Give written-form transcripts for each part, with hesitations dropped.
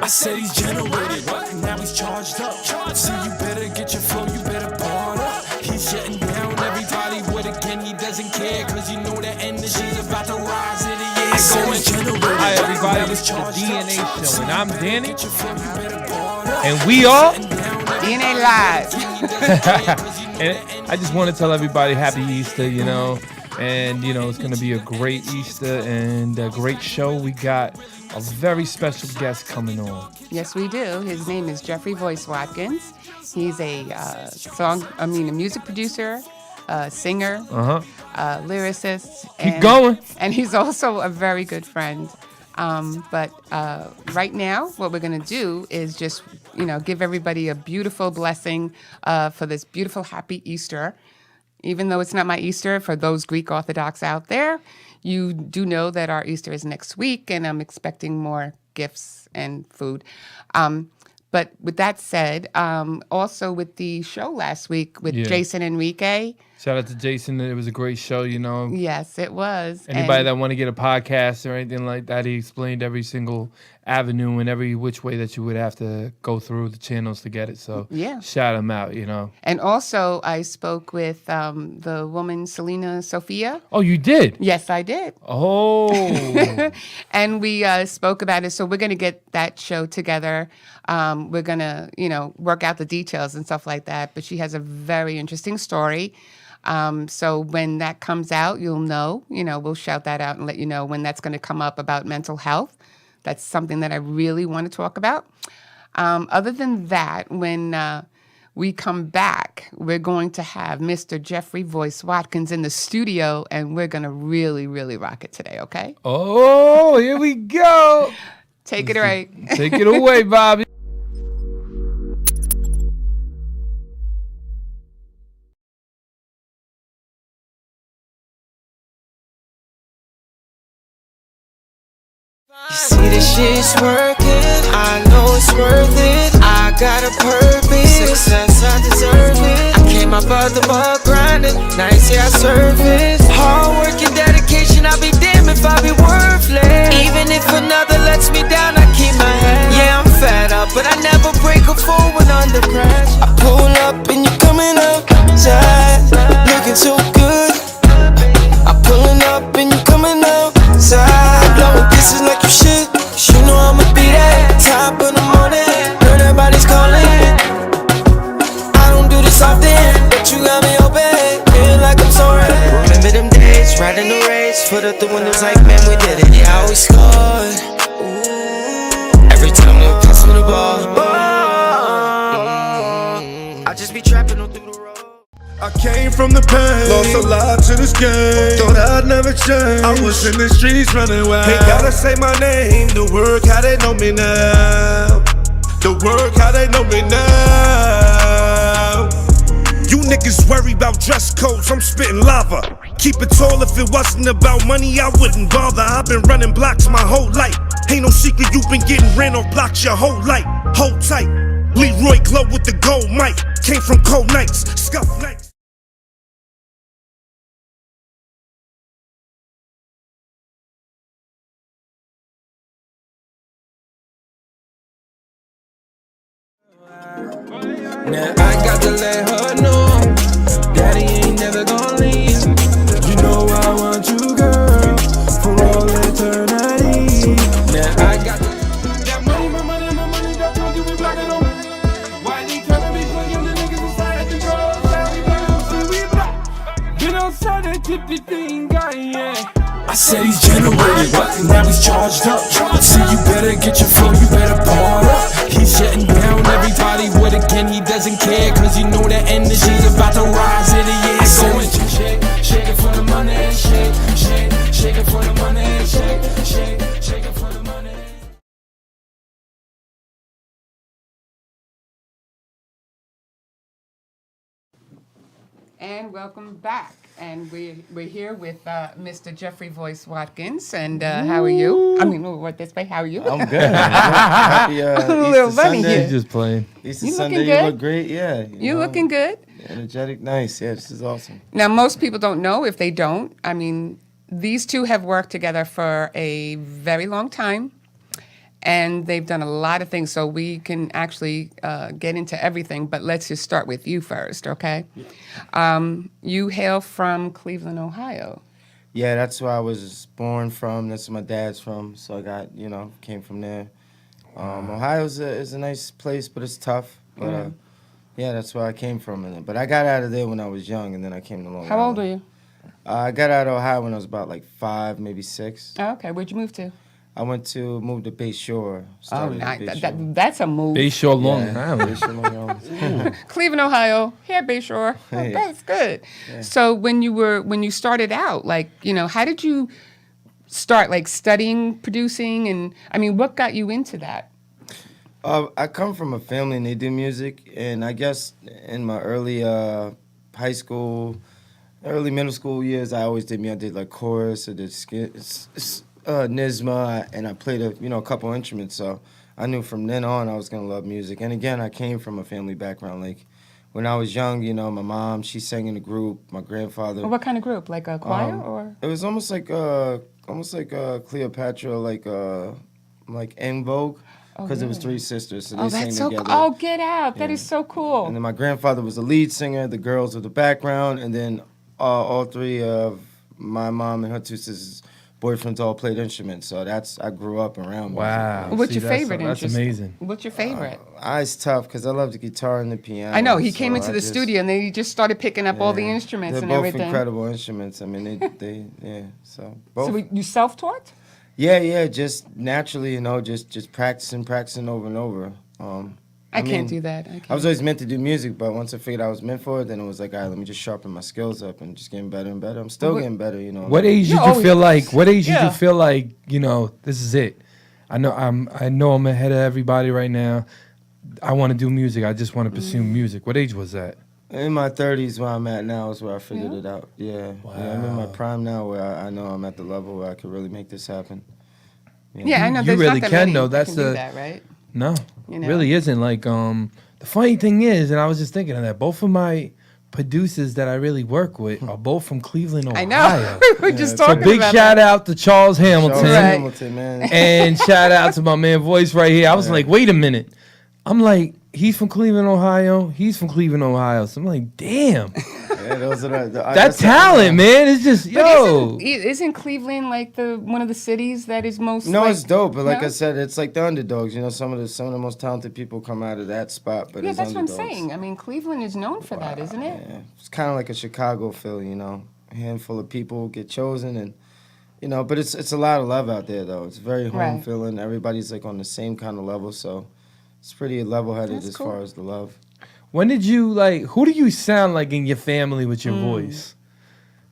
I said he's generated, now he's charged up. So you better get your flow, you better bar up. He's shutting down everybody with again, he doesn't care, cause you know the energy's about to rise in the air. Hi everybody, this is the DNA Show, and I'm Danny, and we are DNA Live. And I just want to tell everybody Happy Easter, and it's going to be a great Easter and a great show. We got a very special guest coming on. Yes, we do. His name is Jeffrey Voice Watkins. He's a music producer, singer, lyricist. Keep going. And he's also a very good friend. But right now, what we're going to do is just, give everybody a beautiful blessing for this beautiful, happy Easter. Even though it's not my Easter, for those Greek Orthodox out there, you do know that our Easter is next week, and I'm expecting more gifts and food. But with that said, also with the show last week with Jason Enrique. Shout out to Jason. It was a great show, Yes, it was. Anybody that want to get a podcast or anything like that, he explained every single avenue and every which way that you would have to go through the channels to get it. So shout him out, And also, I spoke with the woman, Selena Sophia. Oh, you did? Yes, I did. Oh. And we spoke about it. So we're going to get that show together. We're going to, work out the details and stuff like that. But she has a very interesting story. So when that comes out, you'll know, we'll shout that out and let you know when that's going to come up about mental health. That's something that I really want to talk about. Other than that, when we come back, we're going to have Mr. Jeffrey Voice Watkins in the studio, and we're going to really, really rock it today, okay? Oh, here we go. Take it away. Take it away, Bobby. You see this shit's working, I know it's worth it. I got a purpose, success I deserve it. I came up out the mud grinding, now you see I surface. Hard work and dedication, I'll be damned if I be worthless. Even if another lets me down, I keep my head. Yeah, I'm fed up, but I never break a forward under pressure. I pull up and you're coming outside, looking so good. I'm pulling up and you're coming outside, blowing kisses like you should. You know I'ma be that top of the morning, heard everybody's calling. I don't do this often, but you got me open, feel like I'm sorry. Remember them days, riding the race, foot up the windows like, man, we did it. Yeah, I always scored. Every time they were passing the ball. I just be trapping on through the road. I came from the pain, lost a lot to this game, thought I'd never change. I was in the streets running wild, ain't gotta say my name. The work, how they know me now. The work, how they know me now. You niggas worry about dress codes, I'm spitting lava. Keep it tall, if it wasn't about money, I wouldn't bother. I've been running blocks my whole life. Ain't no secret you've been getting ran off blocks your whole life. Hold tight, Leroy Glow with the gold mic. Came from cold nights, scuff nights. Now I got to let her know Daddy ain't never gonna leave. You know I want you, girl, for all eternity. Now I got that money, my money, my money, that's what you be blocking on. Why they tryna be playing the niggas inside the control? We block. Been outside that tip the thing, guy, yeah. I said he's generated, now he's charged up. So you better get your flow, you better bar up. He's shutting down everybody with again, he doesn't care, cause you know that energy's about to rise in the air. So shake it for the money, shake it for the money, shake it for the money. And welcome back. And we're here with Mr. Jeffrey Voice Watkins. And how are you? I mean, what this way? How are you? I'm good. Happy I'm a little Easter funny Sunday. here. He's just playing. Easter You Sunday, looking you good? look great. Yeah. You looking good? Energetic, nice. Yeah, this is awesome. Now, most people don't know. If they don't, I mean, these two have worked together for a very long time. and they've done a lot of things. So we can actually get into everything, but let's just start with you first, okay? You hail from Cleveland, Ohio. Yeah, that's where I was born from. That's where my dad's from. So I got, came from there. Ohio is a nice place, but it's tough. But yeah, that's where I came from. But I got out of there when I was young, and then I came to Long Island. How old were you? I got out of Ohio when I was about like 5, maybe 6. Oh, okay, where'd you move to? I moved to Bay Shore. Oh, Started at nice. Bay Shore. That's a move. Bayshore, Long Yeah, Island. Bay Shore, Long Island. Cleveland, Ohio, here at Bayshore. Oh, Yeah. that's good. So when you started out, like, how did you start like studying producing, and I mean, what got you into that? I come from a family and they do music, and I guess in my early high school, early middle school years, I always did I did like chorus, I did NISMA, and I played a couple instruments. So I knew from then on I was gonna love music. And again, I came from a family background. Like when I was young, my mom, she sang in a group. My grandfather. What kind of group? Like a choir or? It was almost like Cleopatra, like En Vogue, because it was 3 sisters, so they sang that's so together. cool. Oh, get out. That Yeah. is so cool. And then my grandfather was the lead singer, the girls were the background, and then all 3 of my mom and her 2 sisters' boyfriends all played instruments. So I grew up around music. Wow. What's See, your that's- favorite That's interest? amazing. What's your favorite? It's tough because I love the guitar and the piano. I know. He came so into I the just- studio and then he just started picking up all the yeah. instruments They're and both everything. incredible instruments. I mean, they yeah. So both. So you self-taught? Yeah, just naturally, just practicing over and over. I can't mean, do that. I was always meant to do music, but once I figured I was meant for it, then it was like, all right, let me just sharpen my skills up and just getting better and better. I'm still getting better, What age did You're you always- feel like? What age did Yeah. you feel like? This is it. I know I'm ahead of everybody right now. I want to do music. I just want to pursue music. What age was that? In my 30s, where I'm at now, is where I figured Yeah? it out. Yeah. Yeah, I'm in my prime now, where I know I'm at the level where I could really make this happen. Yeah, I know. You There's really not that can, many though. that That's can do the- that, right? No, You know? really isn't. Like, the funny thing is, and I was just thinking of that, both of my producers that I really work with are both from Cleveland, Ohio. I know. we were just So talking big about shout that. out to Charles Hamilton. Charles Right. Hamilton, man. And shout out to my man Voice right here. I was like, wait a minute. I'm like, he's from Cleveland, Ohio. He's from Cleveland, Ohio. So I'm like, damn. Yeah, those are That talent, man. It's just, But yo. isn't Cleveland like one of the cities that is most? No, like, it's dope, but like no? I said, it's like the underdogs. Some of the most talented people come out of that spot, but Yeah, it's that's what I'm underdogs. saying. I mean, Cleveland is known for that, isn't it? Yeah, it's kind of like a Chicago feel, A handful of people get chosen, and but it's a lot of love out there though. It's very home Right. feeling. Everybody's like on the same kind of level, so it's pretty level-headed That's as cool. far as the love. When did you, who do you sound like in your family with your voice?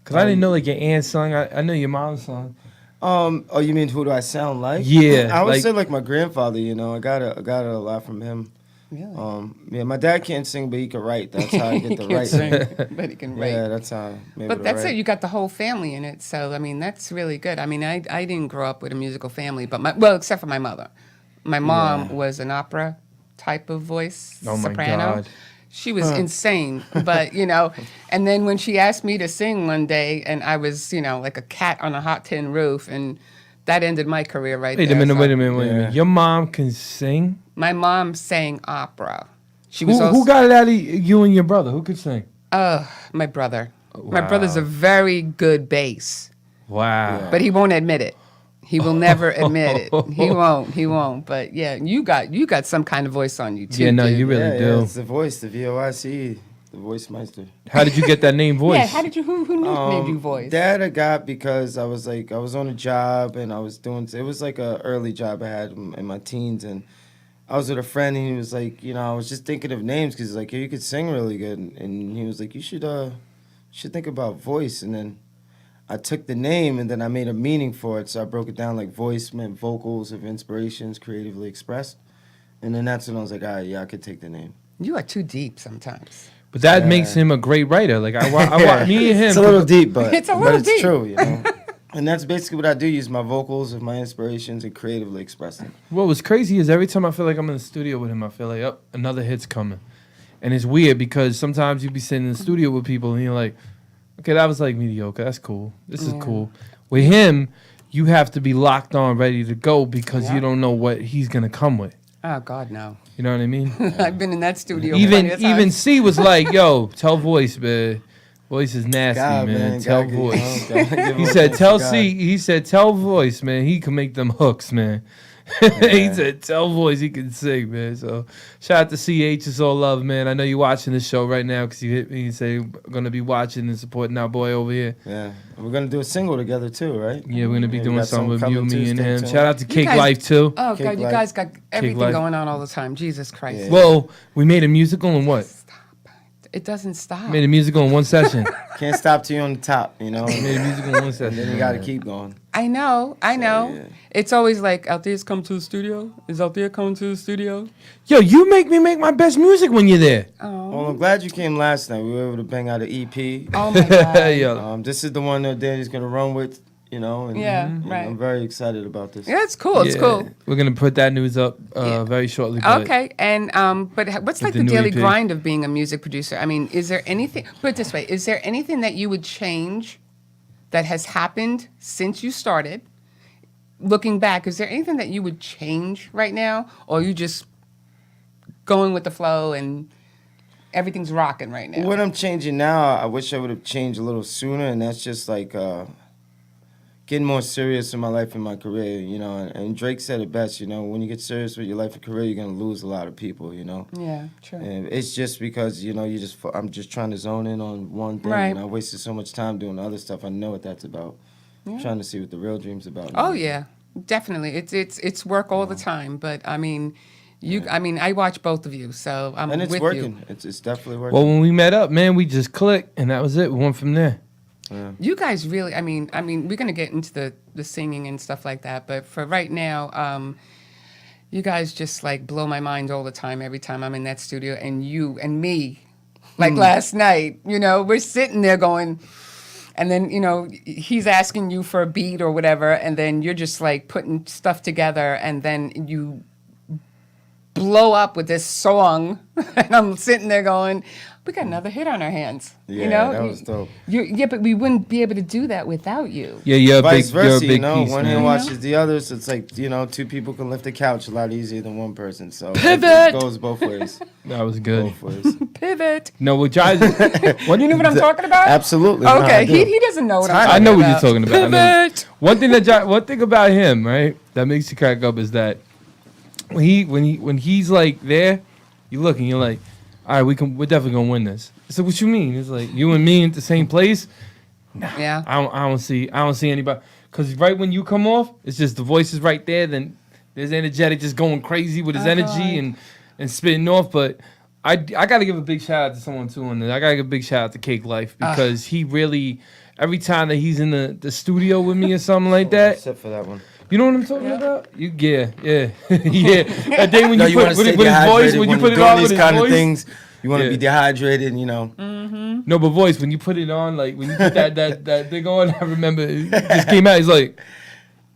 Because I didn't know, your aunt sung. I know your mom sung. Oh, you mean who do I sound like? Yeah, I would like- say like my grandfather. I got a lot from him. Really? Yeah, my dad can't sing, but he can write. That's how I get the Can't writing. sing, but he can write. Yeah, that's how. I'm able But to that's write. it. You got the whole family in it. So, I mean, that's really good. I mean, I didn't grow up with a musical family, but except for my mother. My mom was an opera type of voice, Oh, my soprano. God. She was insane, but, and then when she asked me to sing one day, and I was, like a cat on a hot tin roof, and that ended my career right Wait there. a minute, So wait a minute. Yeah. Your mom can sing? My mom sang opera. She was Who got it out of you and your brother? Who could sing? my brother. My Wow. brother's a very good bass. Wow. But he won't admit it. He will never admit it. He won't. But yeah, you got some kind of voice on you too. Yeah, no, dude. you really yeah, do. Yeah, it's the voice, the VOICE, the voice meister. How did you get that name Voice? Yeah, how did you? Who named you voice? That I got because I was on a job and I was doing. It was like a early job I had in my teens, and I was with a friend and he was like, I was just thinking of names because he's like, you could sing really good, and he was like, you should think about voice, and then I took the name and then I made a meaning for it. So I broke it down like voice meant vocals of inspirations creatively expressed. And then that's when I was like, all right, yeah, I could take the name. You are too deep sometimes. But that makes him a great writer. Like, I want me and him. It's a little deep, but It's a but little it's deep. true, And that's basically what I do, use my vocals of my inspirations and creatively express them. What was crazy is every time I feel like I'm in the studio with him, I feel like, another hit's coming. And it's weird because sometimes you be sitting in the studio with people and you're like, okay, that was like mediocre. That's cool. This is cool. With him, you have to be locked on, ready to go because Yeah. you don't know what he's gonna come with. Oh God, no. You know what I mean? I've been in that studio. even plenty of times. C was like, "Yo, tell Voice, man. Voice is nasty, God, man. Tell God, Voice." God, He said, "Tell C." He said, "Tell Voice, man. He can make them hooks, man." He said, "Tell Voice he can sing, man." So shout out to CH. It's all love, man. I know you're watching this show right now because you hit me and say we're gonna be watching and supporting our boy over here. Yeah, we're gonna do a single together too, right? Yeah, we're gonna be we doing got something with something you, coming me, and Tuesday, him. too. Shout out to You Cake guys- Life too. Oh Cake God, you Life. guys got everything Life. going on all the time. Jesus Christ. Yeah. Well, we made a musical in what? It doesn't stop. Made a musical in one session. Can't stop till you're on the top, you know. Made a musical in one And session. then you gotta keep going. I know. yeah. It's always like, Althea's come to the studio? Is Althea coming to the studio? Yo, you make me make my best music when you're there. Well, I'm glad you came last night. We were able to bang out an EP. Oh my God. Yo, This is the one that Danny's gonna run with, you know. And, Yeah, and right. I'm very excited about this. Yeah, it's cool. It's yeah. cool. We're gonna put that news up very shortly. but- Okay, and but what's like the the new daily EP. grind of being a music producer? I mean, is there anything? Put it this way: is there anything that you would change that has happened since you started? Looking back, is there anything that you would change right now, or are you just going with the flow and everything's rocking right now? What I'm changing now, I wish I would have changed a little sooner, and that's just like getting more serious in my life and my career, you know. And Drake said it best, you know, when you get serious with your life and career, you're gonna lose a lot of people, you know. Yeah, true. And it's just because, you know, I'm just trying to zone in on one thing, Right. and I wasted so much time doing other stuff. I know what that's about. Trying to see what the real dream's about. Oh yeah, definitely. It's work all the time, but I mean, I watch both of you, so I'm And it's with working. you. It's definitely working. Well, when we met up, man, we just clicked, and that was it. We went from there. You guys really, I mean, we're gonna get into the singing and stuff like that, but for right now, you guys just like blow my mind all the time. Every time I'm in that studio, and you and me, like last night, you know, we're sitting there going, and then you know he's asking you for a beat or whatever, and then you're just like putting stuff together, and then you blow up with this song, and I'm sitting there going, we got another hit on our hands. Yeah, you know? that was dope. Yeah, but we wouldn't be able to do that without you. Yeah, you're a Vice big, you're a versa, big you know, piece, one man. hand watches the other, so it's like, you know, two people can lift a couch a lot easier than one person. So Pivot! it goes both ways. That was good. Both ways. Pivot. No, what guys? What You know what I'm talking about? Absolutely. No, Okay, I do. he doesn't know what I'm talking about. I know what you're talking about. I know. Pivot. One thing about him, right, that makes you crack up is that when he's like there, you look and you're like, all right, we're definitely gonna win this. So what you mean? It's like you and me at the same place. Yeah. I don't see anybody, because right when you come off, it's just the voice is right there. Then there's energetic just going crazy with his energy and spitting off. But I gotta give a big shout out to someone too on this. I gotta give a big shout out to Cake Life because he really, every time that he's in the studio with me or something like that. Except for that one. You know what I'm talking about? Yeah. That day when No, you you put want to with his voice, when you put it doing on these with his kind voice. of things, you want to Yeah. be dehydrated, you know. No, but voice, when you put it on, like when you put that thing on, I remember it just came out. He's like,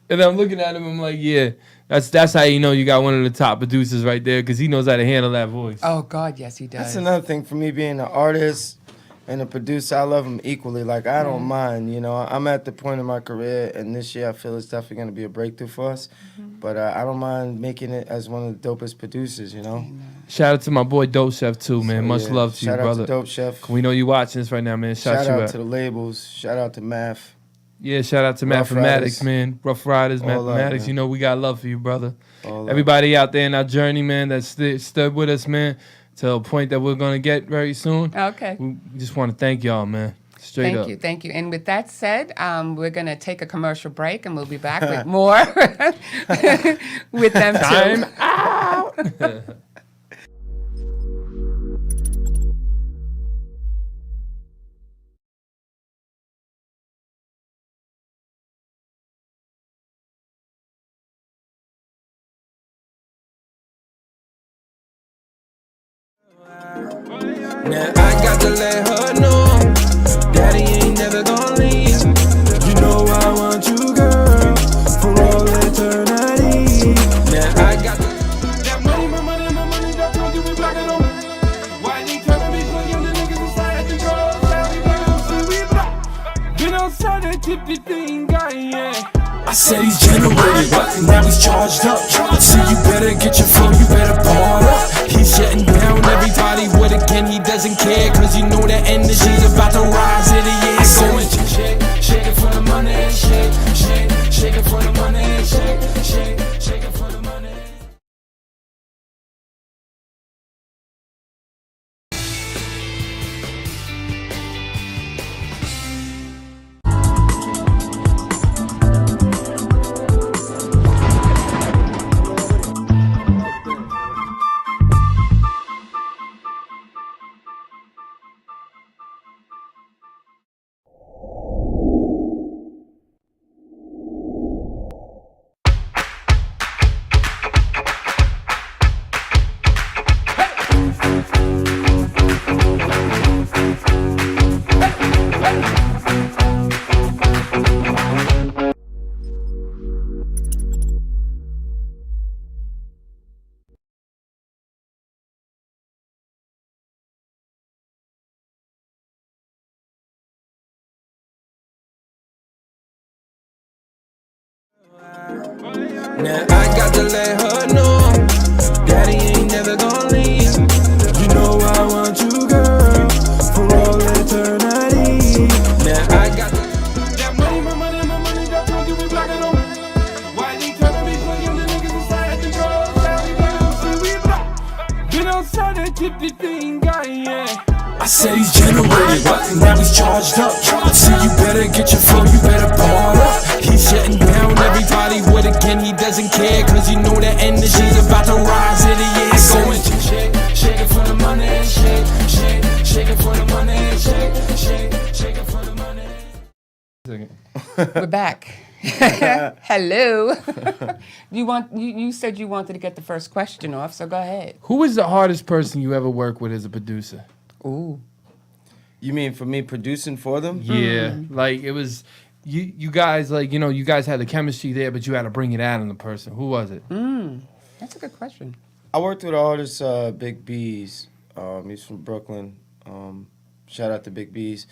and I'm looking at him. I'm like, yeah, that's how you know you got one of the top producers right there, because he knows how to handle that voice. Oh God, yes he does. That's another thing for me being an artist and a producer. I love them equally. Like, I don't mind, you know. I'm at the point in my career, and this year I feel it's definitely going to be a breakthrough for us. But I don't mind making it as one of the dopest producers, you know. Shout out to my boy Dope Chef too, man. So, Much yeah. love to Shout you, out brother. to Dope Chef. We know you watching this right now, man. Shout you out out. to the labels. Shout out to Math. Yeah, shout out to Rough Mathematics, Riders. man. Rough Riders, All love, Mathematics. man. You know we got love for you, brother. All love. Everybody out there in our journey, man, that stood with us, man, to a point that we're gonna get very soon. Okay. We just want to thank y'all, man. Straight up. Thank you. And with that said, we're gonna take a commercial break, and we'll be back with more with them Time too. out. Now I got to let her know, Daddy ain't never gonna leave. You know I want you, girl, for all eternity. Now I got that money, my money, that's gonna give me back at home. Why they tryna be putting the niggas inside control? Been outside that tippy thing, guy, yeah. I said he's generated, now he's charged up. So you better get your flow, you better bar up. He's shutting down everybody with again, he doesn't care. Cause you know the energy's about to rise in the air. Going shake it for the money, shake it for the money, shake it for the money. Now I got to let her know, Daddy ain't never gonna leave. You know I want you, girl, for all eternity. Now I got that money, my money, my money, got drunk, you be blocking on. Why they tryna be putting the niggas inside the drugs? Been outside that tip the thing, guy, yeah. I said he's generated, now he's charged up. So you better get your flow, you better bar up. He's shutting down everybody with again, he doesn't care. Cause you know the energy's about to rise in the air. Going shake it for the money, shake it for the money, shake it for the money. We're back. Hello. You said you wanted to get the first question off, so go ahead. Who was the hardest person you ever worked with as a producer? Ooh. You mean for me producing for them? Yeah, like it was you guys, like, you know, you guys had the chemistry there, but you had to bring it out in the person. Who was it? That's a good question. I worked with artist Big B's. He's from Brooklyn. Shout out to Big B's.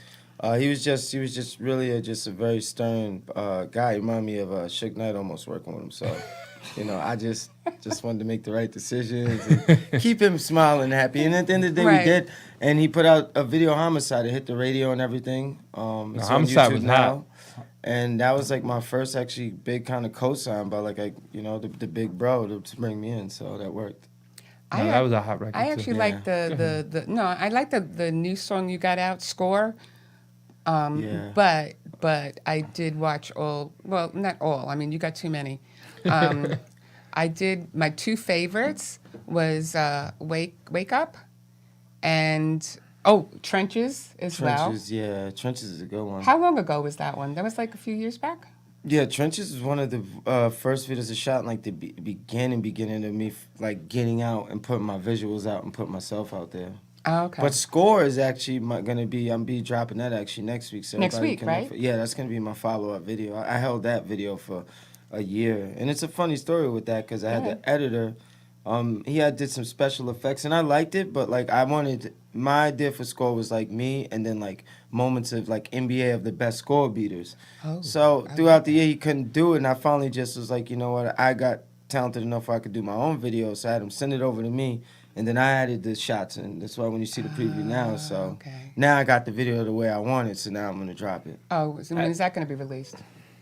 He was just really just a very stern guy. He reminded me of Suge Knight almost working with him. So, you know, I just wanted to make the right decisions and keep him smiling and happy. And at the end of the day, Right. we did. And he put out a video, Homicide. It hit the radio and everything. It's on Homicide YouTube was now. hot. And that was like my first actually big kind of co-sign by like the big bro to bring me in. So that worked. No, that was a hot record. I too. actually like I like the new song you got out, Score. Yeah. But I did watch not all. I mean, you got too many. I did, my two favorites was Wake Up and Trenches as well. Trenches, yeah. Trenches is a good one. How long ago was that one? That was like a few years back? Yeah, Trenches was one of the first videos I shot in like the beginning of me like getting out and putting my visuals out and putting myself out there. Oh, okay. But Score is actually gonna be, I'm dropping that actually next week. So Next everybody week, can right? yeah, that's gonna be my follow-up video. I held that video for a year. And it's a funny story with that because I had the editor, he did some special effects and I liked it, but like my idea for Score was like me and then like moments of like NBA of the best score beaters. So throughout the year he couldn't do it and I finally just was like, you know what, I got talented enough where I could do my own video, so I had him send it over to me. And then I added the shots, and that's why when you see the preview now, so now I got the video the way I want it, so now I'm gonna drop it. Oh, so when is that going to be released?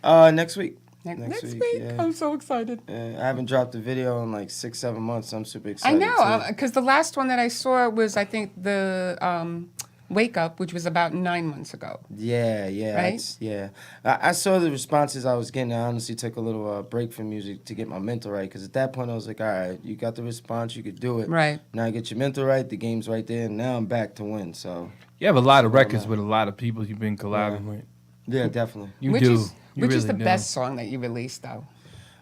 Next week. Next week. Yeah. I'm so excited. I haven't dropped a video in like 6-7 months, so I'm super I excited. know, because the last one that I saw was, I think, the Wake Up, which was about 9 months ago. Yeah. Right? I saw the responses I was getting. I honestly took a little break from music to get my mental right, because at that point I was like, all right, you got the response, you could do it. Right. Now I get your mental right, the game's right there, and now I'm back to win, so. You have a lot of records with a lot of people you've been collabing with. Yeah, definitely. You Which do. is, You which is really the do. best song that you released, though?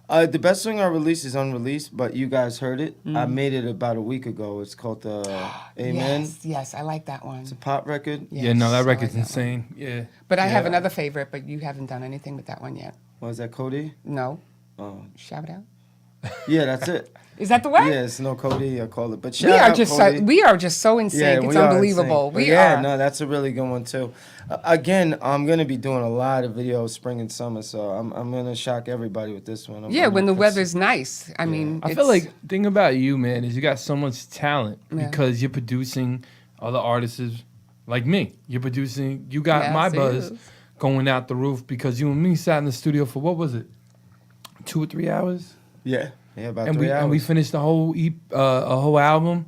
The best song I released is unreleased, but you guys heard it. I made it about a week ago. It's called Amen. Yes, I like that one. It's a pop record. Yeah, no, Yes, that I record's like that one. insane. Yeah. But I have Yeah. another favorite, but you haven't done anything with that one yet. Was that Cody? No. Oh, Shout out. Yeah, that's it. Is that the way? Yeah, it's no Cody, I call it. But We shout are out just Cody. so we are just so in sync. It's we are unbelievable. insane. But We yeah, are. no, that's a really good one too. Again, I'm gonna be doing a lot of videos spring and summer, so I'm gonna shock everybody with this one. Yeah, I'm when the gonna- weather's nice. I mean, I feel like the thing about you, man, is you got so much talent Yeah. because you're producing other artists like me. You're producing. You got Yes, my it buzz is. going out the roof because you and me sat in the studio for what was it, 2 or 3 hours, Yeah, about and 3 hours. we finished the whole a whole album.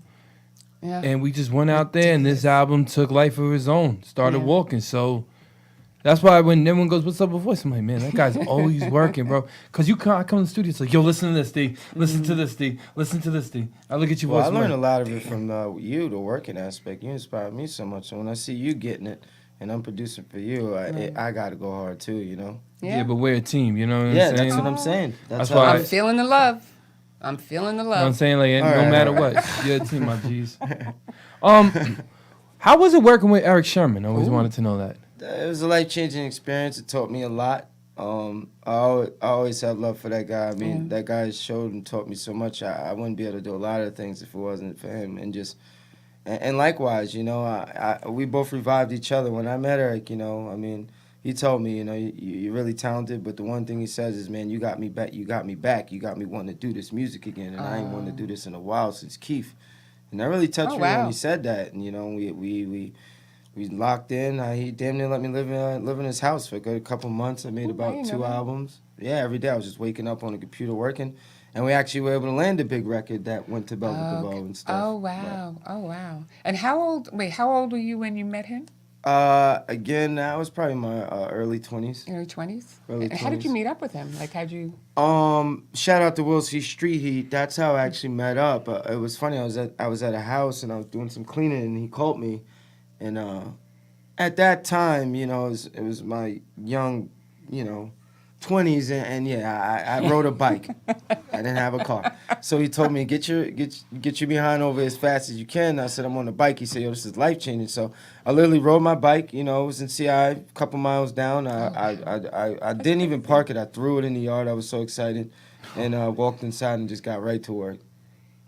yeah. And we just went out there, and this album took life of its own. Started Yeah. walking, so that's why when everyone goes, "What's up with voice?" I'm like, "Man, that guy's always working, bro." Because I come in the studio, it's like, "Yo, listen to this, D. Listen to this, D. Listen to this, D." I look at your Well, voice. I I'm learned a like, lot of it from you, the working aspect. You inspired me so much. So when I see you getting it, and I'm producing for you, I got to go hard too. You know. yeah, but we're a team. You know what I'm Yeah, saying? that's what I'm saying. That's how why I'm feeling the love. I'm feeling the You know what I'm love. saying? Like, All no right, matter all right. what, you're a team, my G's. How was it working with Eric Sherman? I always wanted to know that. It was a life-changing experience. It taught me a lot. I always had love for that guy. I mean, that guy showed and taught me so much. I wouldn't be able to do a lot of things if it wasn't for him. And likewise, you know, we both revived each other. When I met Eric, you know, I mean, he told me, you know, you're really talented, but the one thing he says is, man, you got me back. You got me back. You got me wanting to do this music again, and I ain't wanted to do this in a while since Keith. And that really touched me when he said that. And you know, we locked in. He damn near let me live in his house for a good couple months. I made about 2 albums. Yeah, every day I was just waking up on the computer working, and we actually were able to land a big record that went to Velvet DeVoe and stuff. Oh wow! Oh wow! And how old were you when you met him? Again, that was probably my early 20s. Early 20s. Early And how did you 20s. meet up with him? Like, how'd you? Shout out to Will C. Street Heat. That's how I actually met up. It was funny. I was at a house and I was doing some cleaning, and he called me, and at that time, you know, it was my young, you know, 20s, and yeah, I rode a bike. I didn't have a car, so he told me get your behind over as fast as you can. I said I'm on the bike. He said, yo, this is life changing. So I literally rode my bike. You know, it was in CI, a couple miles down. I didn't even park it. I threw it in the yard. I was so excited, and walked inside and just got right to work.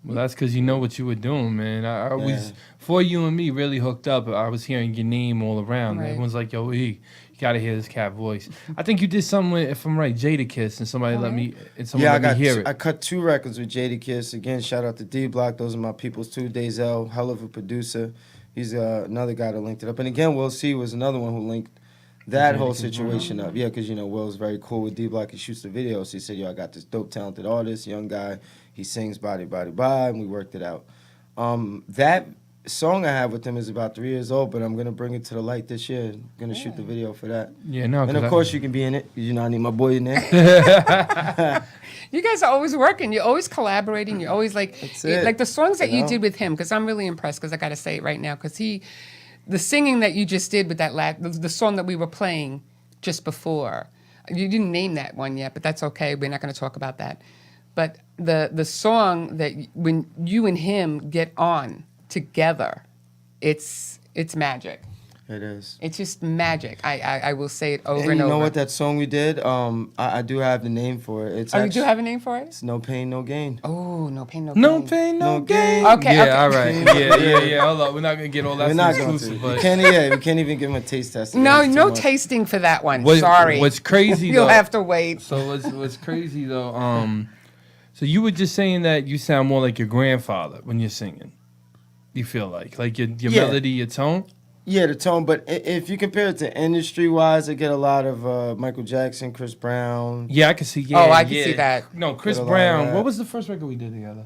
Well, that's because you know what you were doing, man. I was, before you and me really hooked up, I was hearing your name all around. Right. Everyone's like, yo, E, you got to hear this cat voice. I think you did something with, if I'm right, Jadakiss, and somebody let me hear it. I cut 2 records with Jadakiss. Again, shout out to D Block. Those are my peoples too. Dazel, hell of a producer. He's another guy that linked it up. And again, Will C was another one who linked that whole situation up. Yeah, because, you know, Will's very cool with D Block. He shoots the videos. So he said, yo, I got this dope, talented artist, young guy. He sings body, and we worked it out. That song I have with him is about 3 years old, but I'm going to bring it to the light this year. I'm going to shoot the video for that. Yeah, no. And of course you can be in it, because you know I need my boy in there. You guys are always working. You're always collaborating. You're always like, it. like the songs that You you know? did with him. Because I'm really impressed. Because I got to say it right now. Because the singing that you just did with that the song that we were playing just before. You didn't name that one yet, but that's okay. We're not going to talk about that. But the song that when you and him get on together, it's magic. It is. It's just magic. I will say it over And and you over. know what, that song we did, I do have the name for it. It's you do have a name for it? It's No Pain, No Gain. Oh, no pain, no gain. No pain, no No gain. gain. Okay, Yeah, okay. all right. Yeah. Hold on. We're not going to get all that We're not going exclusive. to. We But can't even give him a taste test. No, It's too no much. tasting for that one. What- Sorry. What's crazy, You'll though. have to wait. So what's crazy, though, so you were just saying that you sound more like your grandfather when you're singing. You feel like your Yeah. melody, your tone? Yeah, the tone. But if you compare it to industry-wise, I get a lot of Michael Jackson, Chris Brown. Yeah, I can see. Yeah, Oh, I can yeah. see that. No, Chris Get a lot of Brown. that. What was the first record we did together?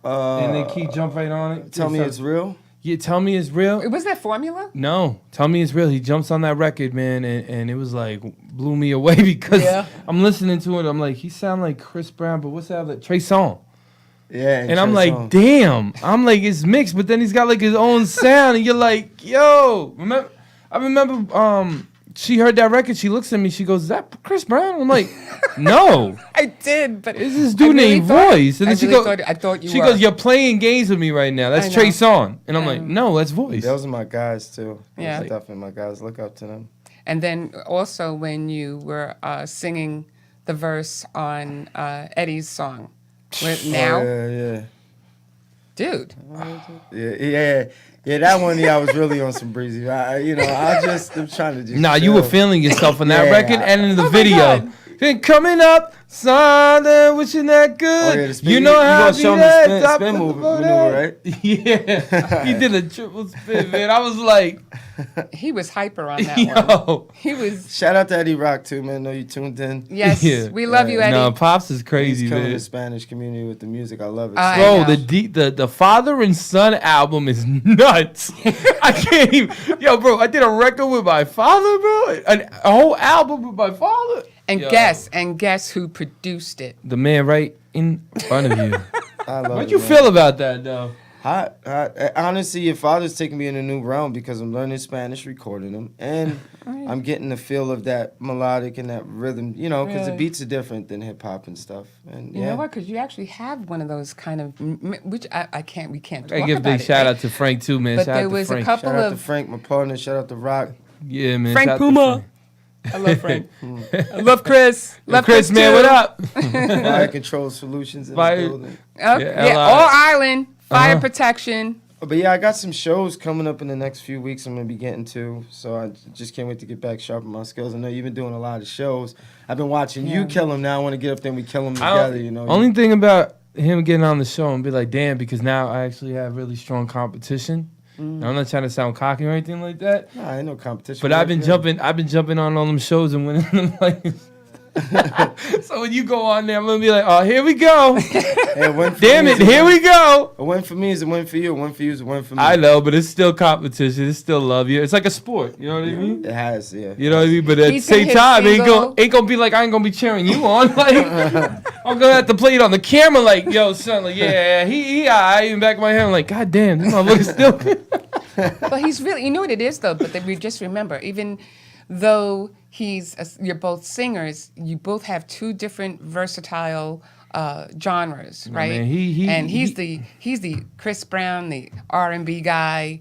And then Key jump right on it. Tell Me It's Real. Yeah, Tell Me It's Real. Was that Formula? No, Tell Me It's Real. He jumps on that record, man, and it was like blew me away because Yeah. I'm listening to it. I'm like, he sound like Chris Brown, but what's that other Trey Songz? Yeah. And I'm Trey like, Songz. damn. I'm like, it's mixed, but then he's got like his own sound, and you're like, yo. I remember she heard that record. She looks at me. She goes, "Is that Chris Brown?" I'm like, "No, I did, but it's this I dude really named thought- Voice." And I then she really goes, I thought you she were. goes, "You're playing games with me right now. That's I Trey know. Songz." And I'm like, "No, that's Voice." Those are my guys, too. Yeah. Those are definitely my guys. Look up to them. And then also when you were singing the verse on Eddie's song, Now, Yeah. dude. Yeah, that one, I was really on some breezy. I'm trying to just. Nah, you were feeling yourself on that Yeah. record and in the Oh my video. God. Then coming up, Sunday, wishing that good. yeah, the spin- you know you how gonna to show him the spin maneuver, right? Yeah, he did a triple spin, man. I was like, He was hyper on that one. yo. He was. Shout out to Eddie Rock too, man. Know you tuned in. Yes, Yeah. we love you, Eddie. No, Pops is crazy, He's killing man. the Spanish community with the music. I love it. I Bro, know. the Father and Son album is nuts. I can't even. Yo, bro, I did a record with my father, bro. A whole album with my father. And Yo. guess who produced it? The man right in front of you. I love How'd it, you man. feel about that, though? Hot. Honestly, your father's taking me in a new realm because I'm learning Spanish, recording them, and I'm getting the feel of that melodic and that rhythm. You know, because the Really? beats are different than hip hop and stuff. And You yeah, know what? Because you actually have one of those kind of, which we can't I talk give about big it, shout right? out to Frank too, man. But Shout there out to was a Frank. couple shout out to of Frank, my partner. Shout out to Rock. Yeah, man. Frank shout out to Puma. I love Frank. I love Chris. Yo, Love Chris, man, too. what up? Fire Control Solutions in Fire- the building. Oh, Yeah, yeah, LI. all island fire Uh-huh. protection. But yeah, I got some shows coming up in the next few weeks I'm going to be getting to. So I just can't wait to get back sharpen my skills. I know you've been doing a lot of shows. I've been watching you kill them. Now I want to get up there and we kill them together, you know. Only thing about him getting on the show and be like, damn, because now I actually have really strong competition. Now, I'm not trying to sound cocky or anything like that. Nah, ain't no competition. But I've been jumping on all them shows and winning them. Like, so when you go on there, I'm gonna be like, oh, here we go. Hey, one for Damn me it, is a here win. we go. A win for me is a win for you. A win for you is a win for me. I know, but it's still competition. It's still love you. It's like a sport. You know what I mean? It has, yeah. You know what I mean? But at the He's gonna same hit time, single. ain't gonna be like I ain't gonna be cheering you on. Like I'm gonna have to play it on the camera. Like, yo, son, like, yeah, he in the back of my head. I'm like, God damn, this motherfucker's still. But he's really, you know what it is though. But then we just remember, even though you're both singers, you both have two different versatile genres, right? man, he's the Chris Brown, the R&B guy.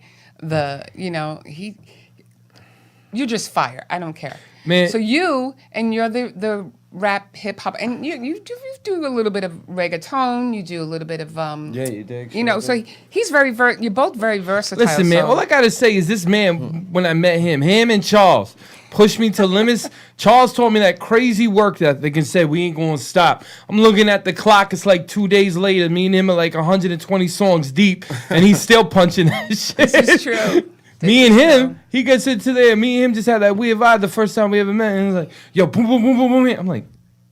You're just fire. I don't care, Man. So you're the rap hip hop, and you do a little bit of reggaeton. You do a little bit of Yeah, you dig. you know. So he's you're both very versatile. Listen, man, so- all I gotta say is this man, when I met him and Charles, pushed me to limits. Charles told me that crazy work ethic and said, we ain't gonna stop. I'm looking at the clock, it's like 2 days later, me and him are like 120 songs deep, and he's still punching that shit. This is true. Me and him, he gets into there. Me and him just had that weird vibe the first time we ever met. And he was like, yo, boom, boom, boom, boom, boom. I'm like,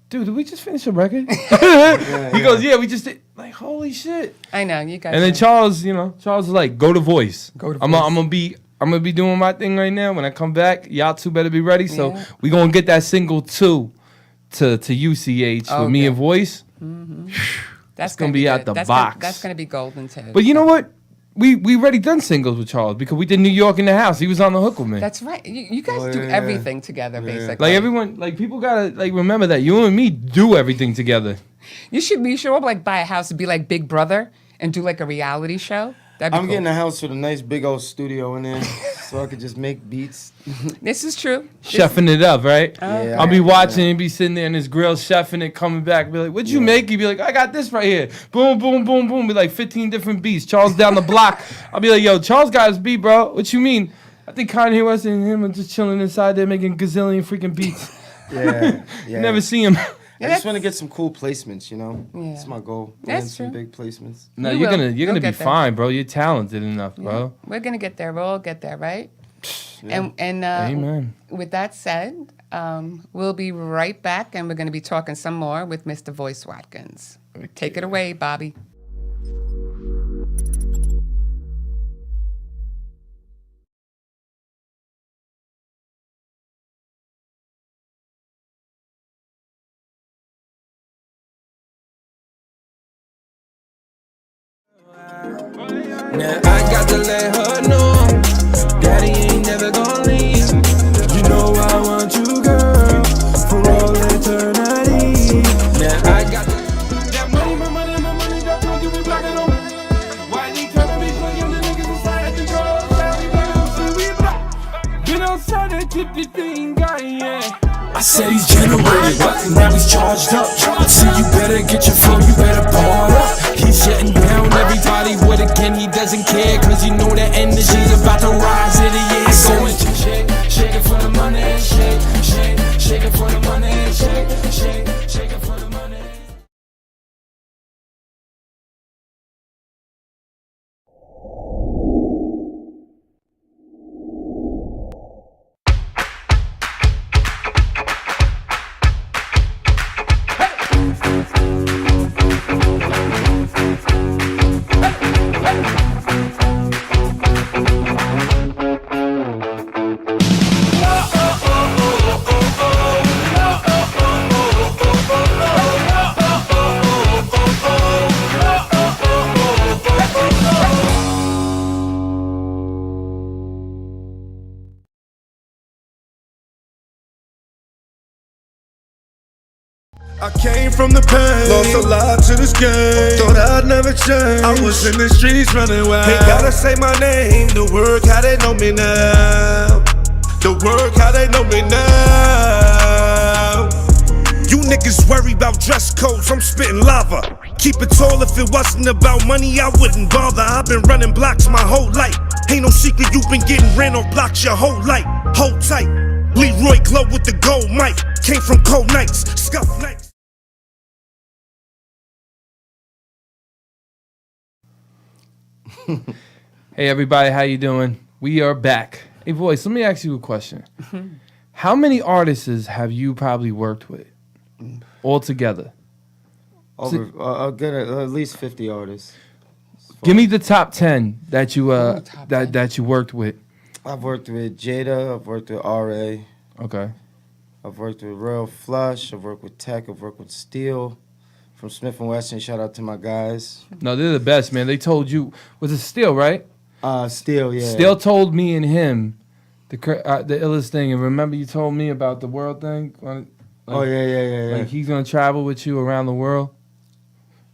dude, did we just finish a record? He goes, yeah, we just did. Like, holy shit. I know you guys. And then are- Charles was like, go to voice. Go to I'm gonna be doing my thing right now. When I come back, y'all two better be ready. So Yeah. we gonna get that single to UCH with me Okay. and voice. that's gonna be out good. the That's box. that's gonna be golden too. But you know what? We already done singles with Charles because we did New York in the House. He was on the hook with me. That's right. You guys Oh, do yeah. everything together, basically. Like everyone, like people gotta like remember that you and me do everything together. You should like buy a house and be like Big Brother and do like a reality show. That'd be I'm cool. getting a house with a nice big old studio in there so I could just make beats. This is true. Chefing it up, right? Yeah, I'll be watching and be sitting there in his grill, chefing it, coming back, be like, what'd you make? He'd be like, I got this right here. Boom, boom, boom, boom. Be like 15 different beats. Charles down the block. I'll be like, yo, Charles got his beat, bro. What you mean? I think Kanye West and him are just chilling inside there making gazillion freaking beats. Yeah. Never see him. I just want to get some cool placements, you know? Yeah. That's my goal. That's Land some true. big placements. No, You you're will. gonna You'll be get there. fine, bro. You're talented enough, bro. We're gonna get there. We'll all get there, right? And Amen. with that said, we'll be right back, and we're gonna be talking some more with Mr. Voice Watkins. Take it away, Bobby. Now I got to let her know, Daddy ain't never gonna leave. You know I want you, girl, for all eternity. Now I got that money, my money, my money, that's gonna give me back at home. Why they tryna be playing the niggas inside the control? Been outside that tippy thing, guy, yeah. I said he's generated, but now he's charged up. So you better get your flow, you better ball shutting down everybody with a gun. He doesn't care, cause you know the energy's about to rise in the air. Going shake, shake it for the money, shake, shake, shake it for the money, shake, shake, shake it for the money. I came from the pain, lost a lot to this game. Thought I'd never change. I was in the streets running wild. Ain't gotta say my name. The word, how they know me now. The word, how they know me now. You niggas worry about dress codes, I'm spitting lava. Keep it tall, if it wasn't about money, I wouldn't bother. I've been running blocks my whole life. Ain't no secret, you've been getting ran off blocks your whole life. Hold tight. Leroy Glow with the gold mic. Came from cold nights, scuff nights. Hey everybody, how you doing? We are back. Hey Voice, let me ask you a question. How many artists have you probably worked with altogether? Over at least 50 artists. Give me the top 10 that you top 10. that you worked with. I've worked with Jada, I've worked with R.A., Okay. I've worked with Royal Flush, I've worked with Tech, I've worked with Steel. From Smith & Wesson, shout out to my guys. No, they're the best, man. They told you, was it Steel, right? Steel, yeah. Steel told me and him the illest thing. And remember you told me about the world thing? Like, yeah. Like he's going to travel with you around the world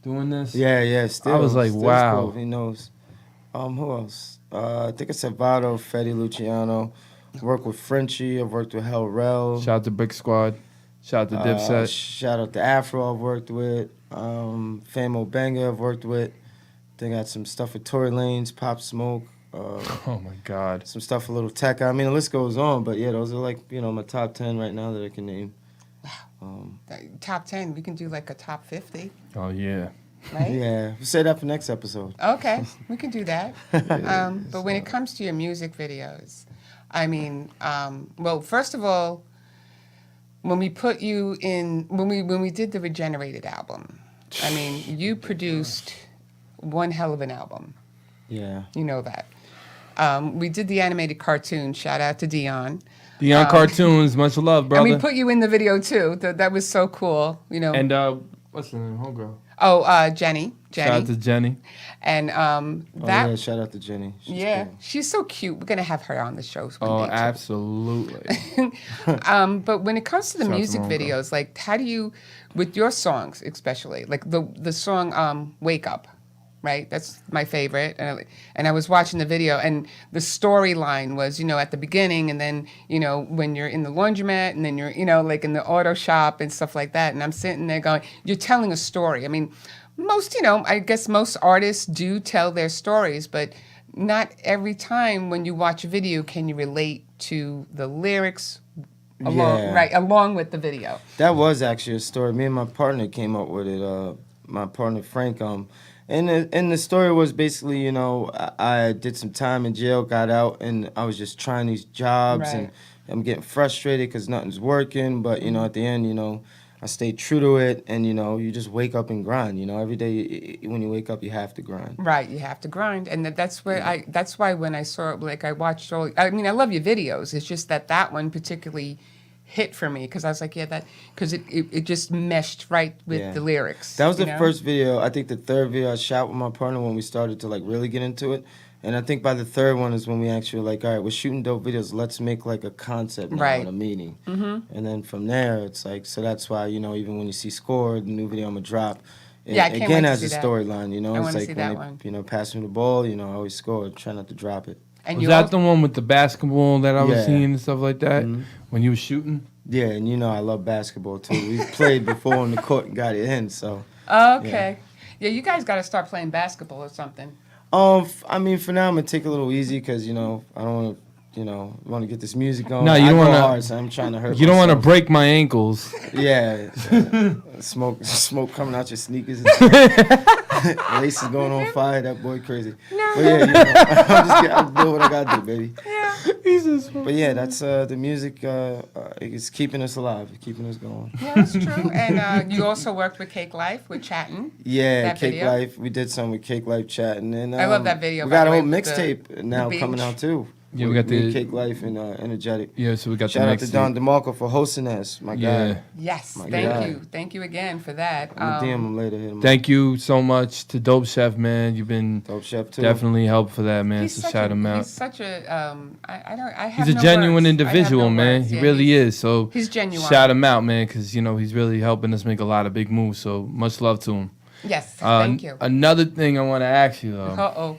doing this? Yeah, Steel. I was like, Steel's wow. Cool. He knows. Who else? I think it's Salvado, Fetty Luciano. Worked with Frenchie, I've worked with Hell Rel. Shout out to Brick Squad. Shout out to Dipset. Shout out to Afro, I've worked with. Famo Banger, I've worked with. They got some stuff with Tory Lanez, Pop Smoke. Oh my God. Some stuff with Little Tech. I mean, the list goes on, but yeah, those are like, my top 10 right now that I can name. Top 10, we can do like a top 50, Oh yeah. right? Yeah, we'll say that for next episode. Okay, we can do that. But when it comes to your music videos, I mean, well, first of all, when we put you in, when we did the Regenerated album, I mean, you produced one hell of an album. Yeah. You know that. We did the animated cartoon. Shout out to Dion. Dion Cartoons, much love, brother. And we put you in the video too. That was so cool. You know. And what's the name, homegirl? Oh, Jenny. Shout out to Jenny. And that. Yeah, shout out to Jenny. She's so cute. We're gonna have her on the show. Oh, absolutely. But when it comes to the Shout out to music my homegirl. videos, like how do you, with your songs especially, like the song "Wake Up," right? That's my favorite. And I was watching the video, and the storyline was, at the beginning, and then, when you're in the laundromat, and then you're, like in the auto shop and stuff like that. And I'm sitting there going, you're telling a story. I mean, most, I guess most artists do tell their stories, but not every time when you watch a video can you relate to the lyrics along with the video. That was actually a story. Me and my partner came up with it. My partner Frank. And the story was basically, I did some time in jail, got out, and I was just trying these jobs, and I'm getting frustrated because nothing's working. But at the end, I stayed true to it, and you just wake up and grind. Every day when you wake up, you have to grind. Right, you have to grind, and that's where that's why when I saw it, like I watched all. I mean, I love your videos. It's just that one particularly hit for me because I was like, because it just meshed right with the lyrics. That was the first video. I think the third video I shot with my partner when we started to like really get into it. And I think by the third one is when we actually were like, all right, we're shooting dope videos. Let's make like a concept now and a meaning. Mm-hmm. And then from there, it's like, so that's why, even when you see Score, the new video I'm going to drop, I can't again wait to has see a that. storyline, I it's see like that when one. they, pass me the ball, I always score, try not to drop it. And Was that the one with the basketball that I was seeing and stuff like that? Mm-hmm. When you were shooting? Yeah, and I love basketball too. We played before on the court and got it in, so. Okay. Yeah, you guys got to start playing basketball or something. I mean, for now, I'm gonna take it a little easy because I don't want to. Want to get this music going. No, you I don't go wanna- hard, so I'm trying to hurt. You don't want to myself. break my ankles. Yeah, smoke coming out your sneakers. Laces going on fire. That boy crazy. No. But yeah, I'm doing what I gotta do, baby. Yeah. But yeah, that's the music. It's keeping us alive, keeping us going. Yeah, that's true. And you also worked with Cake Life with Chatting. Yeah, That Cake video? Life. We did some with Cake Life chatting, and I love that video, We by got the a whole way, with mixtape now beach. coming out too. Yeah, we got Me, the- Cake Life and Energetic. Yeah, so we got Shout the out next. to Don DeMarco for hosting us. My Yeah. guy. Yes, My thank God. you. Thank you again for that. I'm gonna DM him later. Hit him Thank you so much to Dope Chef, man. You've been up. Dope Chef too. definitely helped for that, man. he's So such shout a, him out. He's such a, I have He's a no genuine words. I have individual, no man. words. He Yeah, really he's- is. So He's genuine. shout him out, man, because he's really helping us make a lot of big moves. So much love to him. Yes, thank you. Another thing I want to ask you though.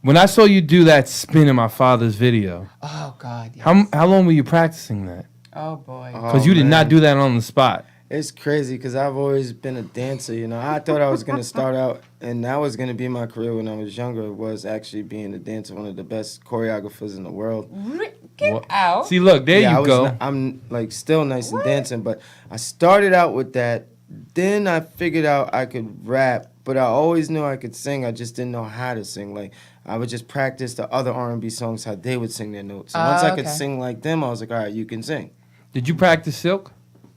When I saw you do that spin in my father's video, Oh God. Yes. how long were you practicing that? Oh boy. Because you did not man. do that on the spot. It's crazy because I've always been a dancer. I thought I was gonna start out, and that was gonna be my career when I was younger. Was actually being a dancer, one of the best choreographers in the world. Get What? out. See, look, there Yeah, you go. I'm like still nice and dancing, but I started out with that. Then I figured out I could rap, but I always knew I could sing. I just didn't know how to sing. Like I would just practice the other R&B songs how they would sing their notes. And once I could okay. sing like them, I was like, all right, you can sing. Did you practice Silk?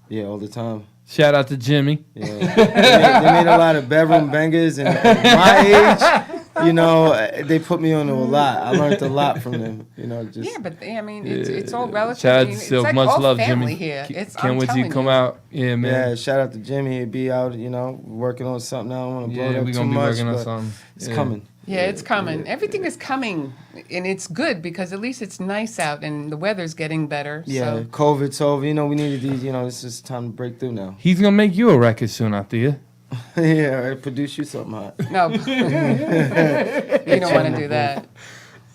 Yeah, all the time. Shout out to Jimmy. Yeah, they made a lot of bedroom bangers, and at my age, they put me on to a lot. I learned a lot from them. Just Yeah, but I mean, it's all relative. Shout I out mean, to it's Silk. like Much all love, family Jimmy. here. Can't wait till you come out. Yeah, man. yeah. Shout out to Jimmy. He'd be out, working on something. I don't want to blow it Yeah, up we're too gonna be much, working on but something. it's Yeah. coming. Yeah, it's coming. Everything is coming, and it's good because at least it's nice out and the weather's getting better. Yeah, So. COVID's over. We needed these. This is time to break through now. He's gonna make you a record soon, out there. Yeah, I produce you something hot. No, you don't want to do that.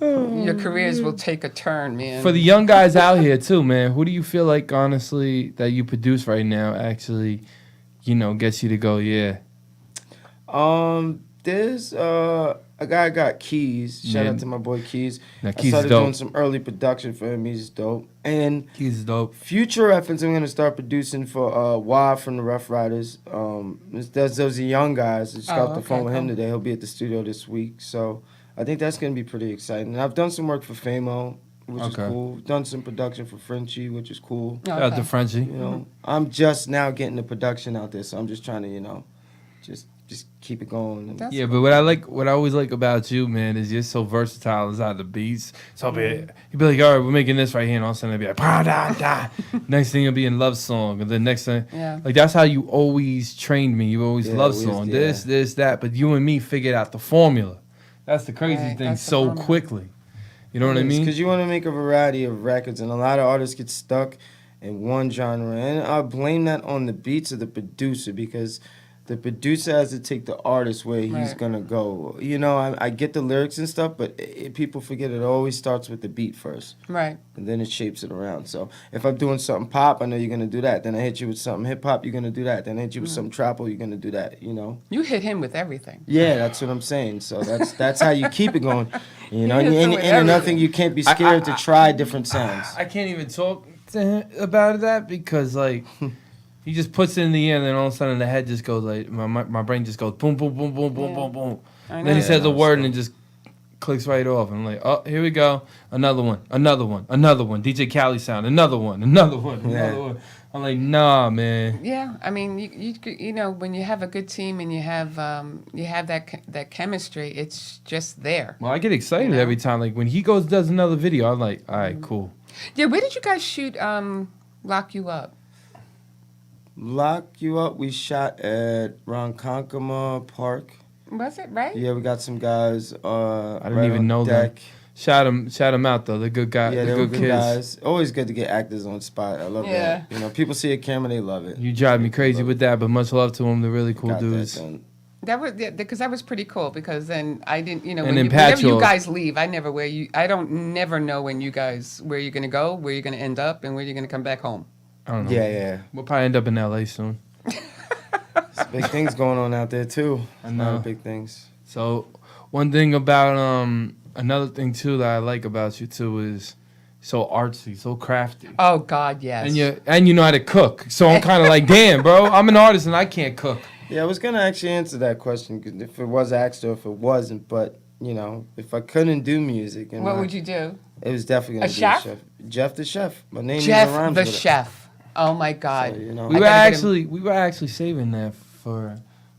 Your careers will take a turn, man. For the young guys out here too, man, who do you feel like honestly that you produce right now actually, gets you to go, yeah. There's a guy got Keys. Shout Yeah. out to my boy Keys. Now, I Keys is started dope. doing some early production for him. He's dope. And Keys is dope. future reference, I'm gonna start producing for Wah from the Rough Riders. Those are young guys. I just got off the okay, phone with him cool. today. He'll be at the studio this week. So I think that's gonna be pretty exciting. And I've done some work for Famo, which is Okay. cool. Done some production for Frenchie, which is cool. Okay. Shout out to Frenchie. I'm just now getting the production out there, so I'm just trying to, just keep it going. And That's Yeah, but what I always like about you, man, is you're so versatile inside the beats. So you'd be like, all right, we're making this right here, and all of a sudden it'd be like, bah, da, da. Next thing it'll be in love song, and the next thing, Yeah. like that's how you always trained me. You always Yeah, love always, song, yeah. this, that. But you and me figured out the formula. That's the crazy Right, thing that's the so formula. quickly. You know what I mean? Because you want to make a variety of records, and a lot of artists get stuck in one genre. And I blame that on the beats of the producer, because the producer has to take the artist where he's Right. gonna go. I get the lyrics and stuff, but people forget it always starts with the beat first, Right. and then it shapes it around. So if I'm doing something pop, I know you're gonna do that. Then I hit you with something hip hop, you're gonna do that. Then I hit you with something trapple, you're gonna do that. You hit him with everything. Yeah, that's what I'm saying. So that's how you keep it going. And, hit them with and another everything. thing, you can't be scared to try different sounds. I can't even talk to him about that because like he just puts it in the air and then all of a sudden the head just goes like my brain just goes boom boom boom boom boom Yeah. boom boom. I And then he know. says the Yeah, word so- and it just clicks right off. And I'm like, oh, here we go, another one, another one, another one. DJ Khaled sound, another one, another one, another one. I'm like, nah, man. Yeah, I mean, when you have a good team and you have that chemistry, it's just there. Well, I get excited You know? every time. Like when he does another video, I'm like, all right, cool. Yeah, where did you guys shoot Lock You Up? Lock You Up, we shot at Ronkonkoma Park. Was it right? Yeah, we got some guys. I didn't even know them. Shout him out though. The good guy, Yeah, the they were good good kids. guys. Always good to get actors on spot. I love Yeah. that. People see a camera, they love it. You drive me crazy with that, but much love to them. They're really cool Got that dudes. done. That was because that was pretty cool because then I didn't And when then whenever you Patcho- guys leave I never know when you guys where you're gonna go, where you're gonna end up, and where you're gonna come back home. I don't know. Yeah. We'll probably end up in LA soon. There's big things going on out there too. I A lot know. of big things. So one thing about another thing too that I like about you too is so artsy, so crafty. Oh God, yes. And you know how to cook. So I'm kind of like, damn, bro, I'm an artist and I can't cook. Yeah, I was gonna actually answer that question 'cause if it was asked or if it wasn't, but you know, if I couldn't do music, and What would you do? It was definitely gonna A be chef? a chef. Jeff the chef. My name Jeff even rhymes the with it. chef. Oh my God. So, you know. We I were gotta get him- we were actually saving that for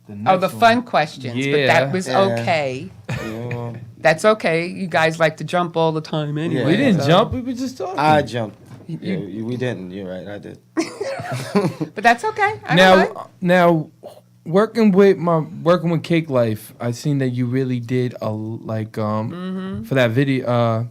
the next Oh, the one. fun questions, but Yeah. that was Yeah. okay. Yeah, well, That's okay. You guys like to jump all the time anyway. We didn't so- jump. We were just talking. I jumped. Yeah, we didn't. You're right. I did. But that's okay. I don't mind. Now, working with Cake Life, I seen that you really did for that video.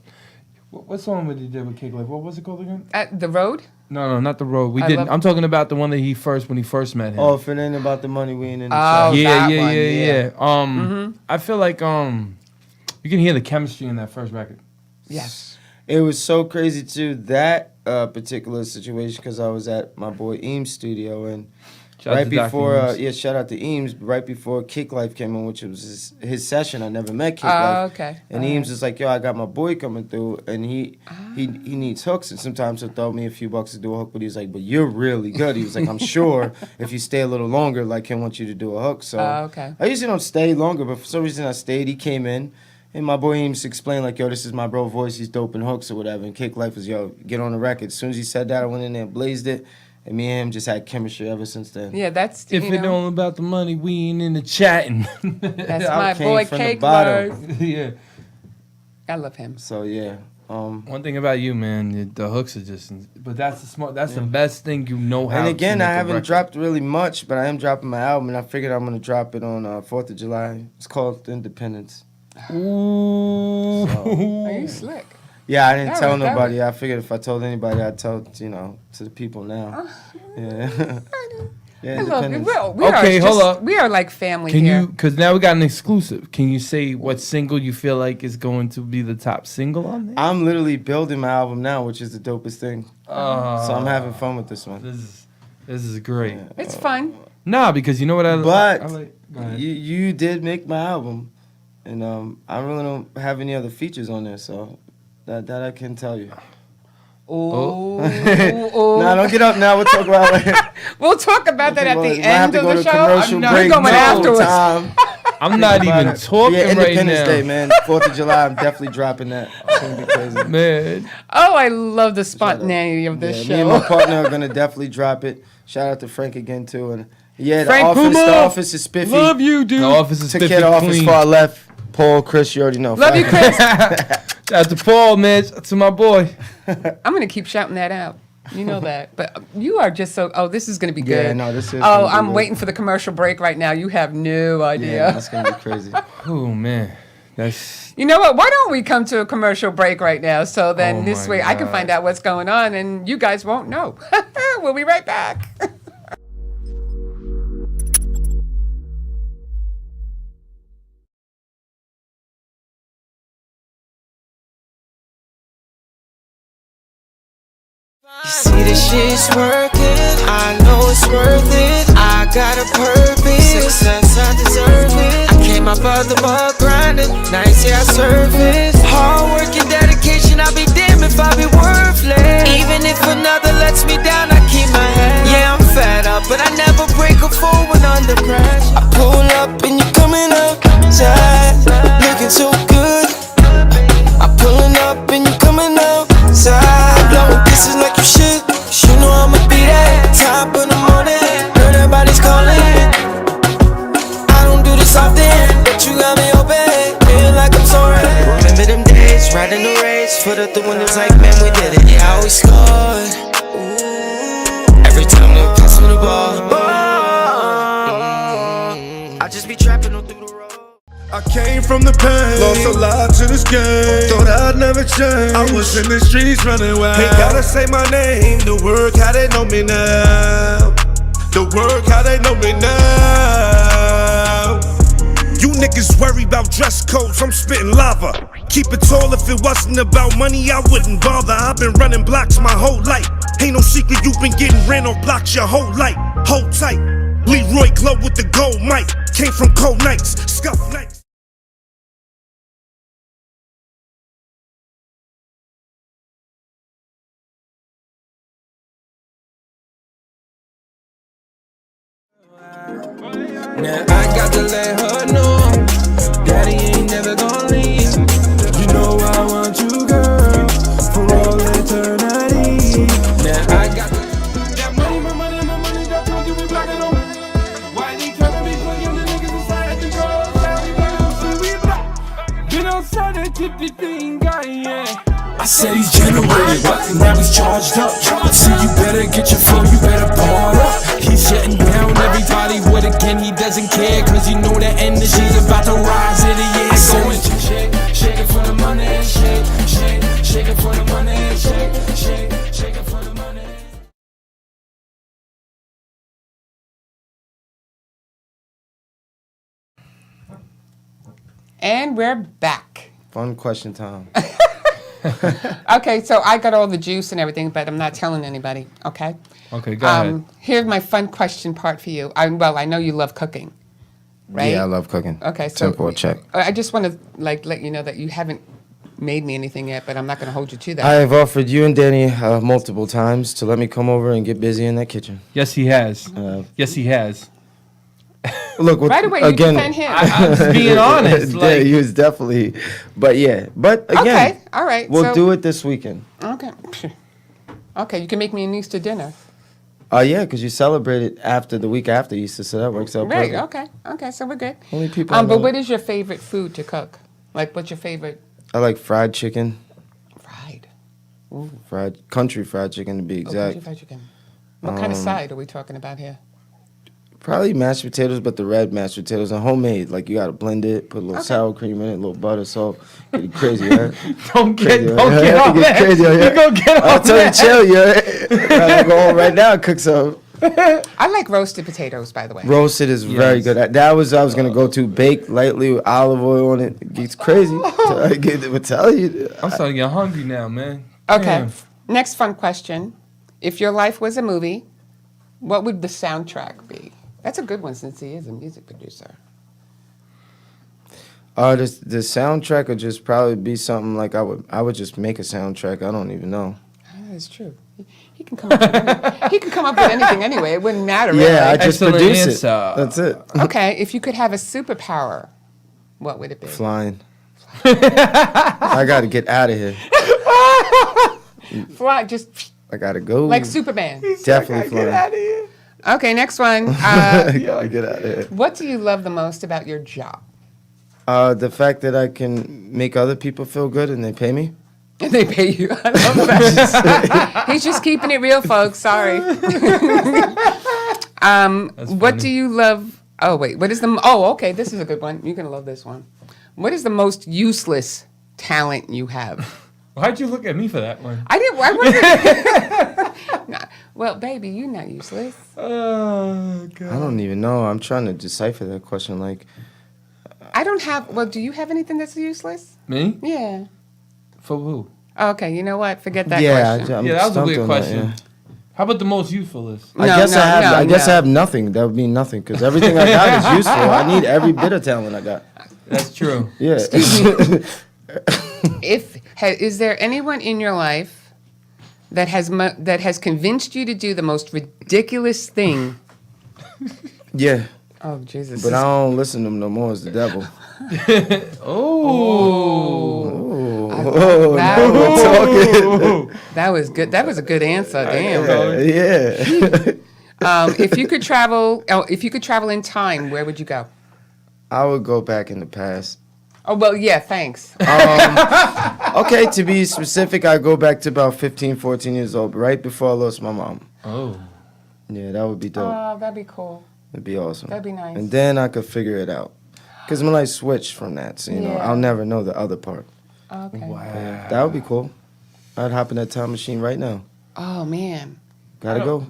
What song did you did with Cake Life? What was it called again? At the road? No, not the road. We I didn't. love- I'm talking about the one that when he first met him. Oh, if it ain't about the money, we ain't in the Oh, shop. yeah, that yeah, one, yeah, yeah. yeah. I feel like you can hear the chemistry in that first record. Yes. It was so crazy too, that particular situation, because I was at my boy Eames' studio, and Shout out right to Dr. before Eames. shout out to Eames, right before Kick Life came on, which was his session. I never met Kick Oh, Life. okay. And All Eames right. was like, yo, I got my boy coming through, and he needs hooks, and sometimes he'll throw me a few bucks to do a hook, but he's like, but you're really good. He was like, I'm sure if you stay a little longer, like he'll want you to do a hook. So Oh, okay. I usually don't stay longer, but for some reason I stayed. He came in, and my boy Eames explained like, yo, this is my bro voice. He's dope in hooks or whatever. And Kick Life was, yo, get on the record. As soon as he said that, I went in there and blazed it. And me and him just had chemistry ever since then. Yeah, that's If you it know, don't about the money, we ain't in the chatting. that's I my came boy from the Cake bottom. Life. yeah. I love him. So yeah. One thing about you, man, the hooks are just. But that's the best thing you know how. And to again, make I a haven't record. dropped really much, but I am dropping my album, and I figured I'm gonna drop it on 4th of July. It's called Independence. Ooh. Are you slick? Yeah, I didn't That tell was- that nobody. I figured if I told anybody, I'd tell to the people now. Yeah. Yeah, I love you. Independence. We Okay, are hold just, up. We are like family Can here. you? Because now we got an exclusive. Can you say what single you feel like is going to be the top single on there? I'm literally building my album now, which is the dopest thing. So I'm having fun with this one. This is great. It's fun. Nah, because you know what I But I like. Go ahead. you did make my album, and I really don't have any other features on there, so that I can tell you. Oh, Nah, don't get up now. We'll talk about it later. We'll talk about that at We'll the have end to of go the to show. commercial I'm not break going no afterwards. time. I'm not even talking Yeah, right Independence now. Day, man. 4th of July, I'm definitely dropping that. It's gonna be crazy. Man, Oh, I love the spontaneity of this Yeah, me and my show. partner are gonna definitely drop it. Shout out to Frank again too, and yeah, Frank the Puma. office is spiffy. Love you, dude. the office is Took 50 care of the office clean. far left. Paul, Chris, you already know. Love you, Chris. Shout out to Paul, man. Shout out to my boy. I'm gonna keep shouting that out. You know that, but you are just so. Oh, this is gonna be good. Yeah, no, this is Oh, gonna be I'm good. waiting for the commercial break right now. You have no Yeah, idea. that's gonna be crazy. Oh man, that's You know what? Why don't we come to a commercial break right now? So then Oh this my way I can God. find out what's going on, and you guys won't know. We'll be right back. You see this shit's working, I know it's worth it. I got a purpose, success I deserve it. I came up out the mud grinding, nights yeah I surface. Hard work and dedication, I'll be damned if I be worthless. Even if another lets me down, I keep my head. Yeah, I'm fed up, but I never break a fall when under pressure. I pull up and you coming up tight, looking so good. I'm pulling up and you coming outside. Blowing kisses like you should. 'Cause you know I'ma be there. Top of the morning, heard everybody's calling. I don't do this often, but you got me open. Feel like I'm soaring. Remember them days, riding the race. Foot up the windows like, man, we did it. Yeah, I always scored. Every time they pass me the ball. I just be trapping on through the road. I came from the pain, lost a lot to this game. Thought I'd never change. I was in the streets running wild. Ain't gotta say my name. The word how they know me now. The word how they know me now. You niggas worry about dress codes, I'm spitting lava. Keep it tall, if it wasn't about money, I wouldn't bother. I've been running blocks my whole life. Ain't no secret you been getting ran off blocks your whole life. Hold tight. Leroy Glow with the gold mic. Came from cold nights, scuff nights. Now I got to let her know, Daddy ain't never gonna leave. You know I want you, girl, for all eternity. Now I got that money, my money, my money, that's what you be blocking on. Why they tryna be putting the niggas inside the girls? Been outside that tipsy thing, guy, yeah. I said he's generated, but now he's charged up. So you better get your flow, you better bar up. He's shutting down everybody with again, he doesn't care. Cause you know that energy's about to rise in the air. So shake it for the money, shake it for the money, shake it for the money. And we're back. Fun question time. Okay, so I got all the juice and everything, but I'm not telling anybody, okay? Okay, go ahead. Here's my fun question part for you. I know you love cooking, right? Yeah, I love cooking. Okay, so Simple, check. I just want to let you know that you haven't made me anything yet, but I'm not going to hold you to that. I have offered you and Danny multiple times to let me come over and get busy in that kitchen. Yes, he has. Yes, he has. Look, Right away, again, you defend him. I'm just being honest. Yeah, he was definitely, but yeah, but again, Okay, all right, we'll so- do it this weekend. Okay. Okay, you can make me an Easter dinner. Yeah, because you celebrate it after the week after Easter, so that works out Right, perfect. okay, so we're good. Only people I But know. what is your favorite food to cook? Like, what's your favorite? I like fried chicken, Fried. country fried chicken to be Oh, country exact. fried chicken. What kind of side are we talking about here? Probably mashed potatoes, but the red mashed potatoes are homemade. Like you gotta blend it, put a little sour cream in it, a little butter, salt. Get crazy, right? Don't get Crazy, off Get that. crazy, You right? gonna get I'll off tell you, that. chill, yeah. I'll go home right now and cook some. I like roasted potatoes, by the way. Roasted is very Yes. good. That was I was gonna go to baked lightly with olive oil on it. It gets crazy. I would tell you. I'm starting to get hungry now, man. Okay. Damn. Next fun question. If your life was a movie, what would the soundtrack be? That's a good one since he is a music producer. The soundtrack would just probably be something like I would just make a soundtrack. I don't even know. That's true. He can come up with anything. He can come up with anything anyway. It wouldn't matter. Really. Yeah, I just Excellent produce answer. it. That's it. Okay, if you could have a superpower, what would it be? Flying. I gotta get out of here. Fly, just I gotta go. like Superman. Definitely flying. Okay, next one. I gotta get out of here. What do you love the most about your job? The fact that I can make other people feel good and they pay me. And they pay you. I love that. He's just keeping it real, folks. Sorry. What do you love? Oh, wait. What is the? Oh, okay. This is a good one. You're gonna love this one. What is the most useless talent you have? Why'd you look at me for that one? I wasn't. Nah. Well, baby, you're not useless. Oh, God. I don't even know. I'm trying to decipher that question. Like, I don't have. Well, do you have anything that's useless? Me? Yeah. For who? Okay. You know what? Forget that yeah, question. I'm Yeah, that was a stumped weird on that, question. yeah. How about the most usefulest? I guess I have. I guess no. I have nothing. That would mean nothing because everything I got is useful. I need every bit of talent I got. That's true. Yeah. Is there anyone in your life that has convinced you to do the most ridiculous thing? Yeah. Oh Jesus! But I don't listen to them no more. It's the devil. Oh, now we're talking. that was good. That was a good answer. Damn. Yeah. If you could travel in time, where would you go? I would go back in the past. Oh well, yeah. Thanks. Okay, to be specific, I go back to about 15, 14 years old, right before I lost my mom. Oh. Yeah, that would be dope. Oh, that'd be cool. That'd be awesome. That'd be nice. And then I could figure it out. Because my life switched from that, so, you know, Yeah. I'll never know the other part. Okay. Yeah, that would be cool. I'd hop in that time machine right now. Oh man. Gotta go.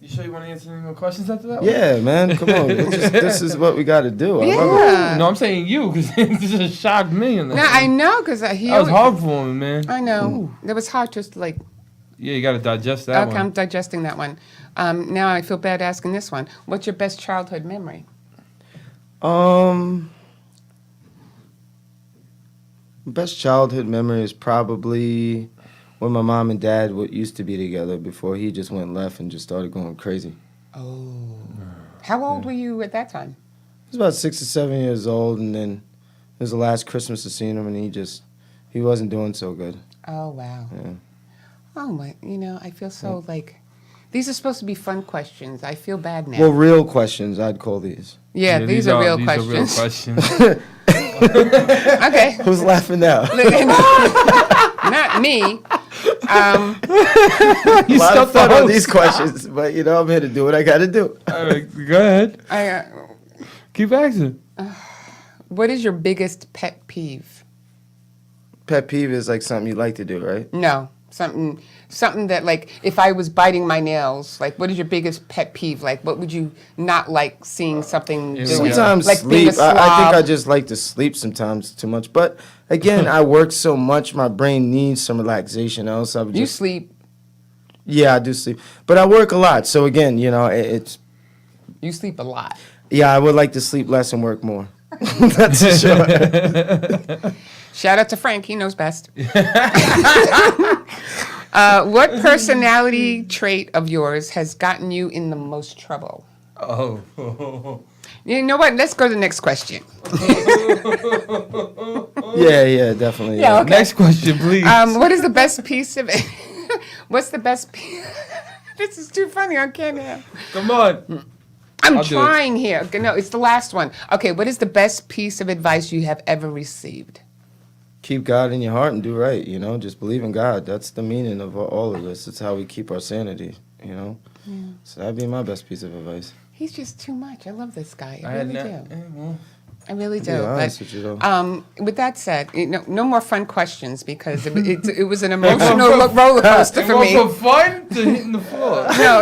You sure you want to answer any more questions after that? Yeah, man, come on. This is what we gotta do. I love it. Yeah. No, I'm saying you because this just shocked me. No, I know because he. That was hard for me, man. I know. It was hard just like Yeah, you got to digest that Okay, one. I'm digesting that one. Now I feel bad asking this one. What's your best childhood memory? Best childhood memory is probably when my mom and dad used to be together before he just went left and just started going crazy. Oh. How old were you at that time? I was about 6 or 7 years old, and then it was the last Christmas I seen him, and he wasn't doing so good. Oh, wow. Yeah. Oh, my. I feel so like... These are supposed to be fun questions. I feel bad now. Well, real questions, I'd call these. yeah, these are real questions. These are real questions. Okay. Who's laughing now? Not me. You A lot stuck of fun the on host. these questions, but I'm here to do what I got to do. All right, go ahead. I, Keep asking. what is your biggest pet peeve? Pet peeve is like something you like to do, right? No, something that, like, if I was biting my nails, like, what is your biggest pet peeve? Like, what would you not like seeing something doing? Sometimes like being a sleep. I slob. think I just like to sleep sometimes too much. But again, I work so much, my brain needs some relaxation. Else I would You just sleep. Yeah, I do sleep, but I work a lot. So again, it's You sleep a lot. yeah. I would like to sleep less and work more. That's for sure. Shout out to Frank. He knows best. What personality trait of yours has gotten you in the most trouble? Oh. You know what? Let's go to the next question. Yeah, definitely. Yeah, okay. Next question, please. What is the best piece of it? What's the best piece? This is too funny. I can't have. Come on. I'm I'll do it. trying here. No, it's the last one. Okay, what is the best piece of advice you have ever received? Keep God in your heart and do right. Just believe in God. That's the meaning of all of this. It's how we keep our sanity. So that'd be my best piece of advice. He's just too much. I love this guy. I had really not- do. well, I really do. be honest But with you, though. with that said, no more fun questions because it was an emotional roller coaster for me. For fun to hitting the floor. No.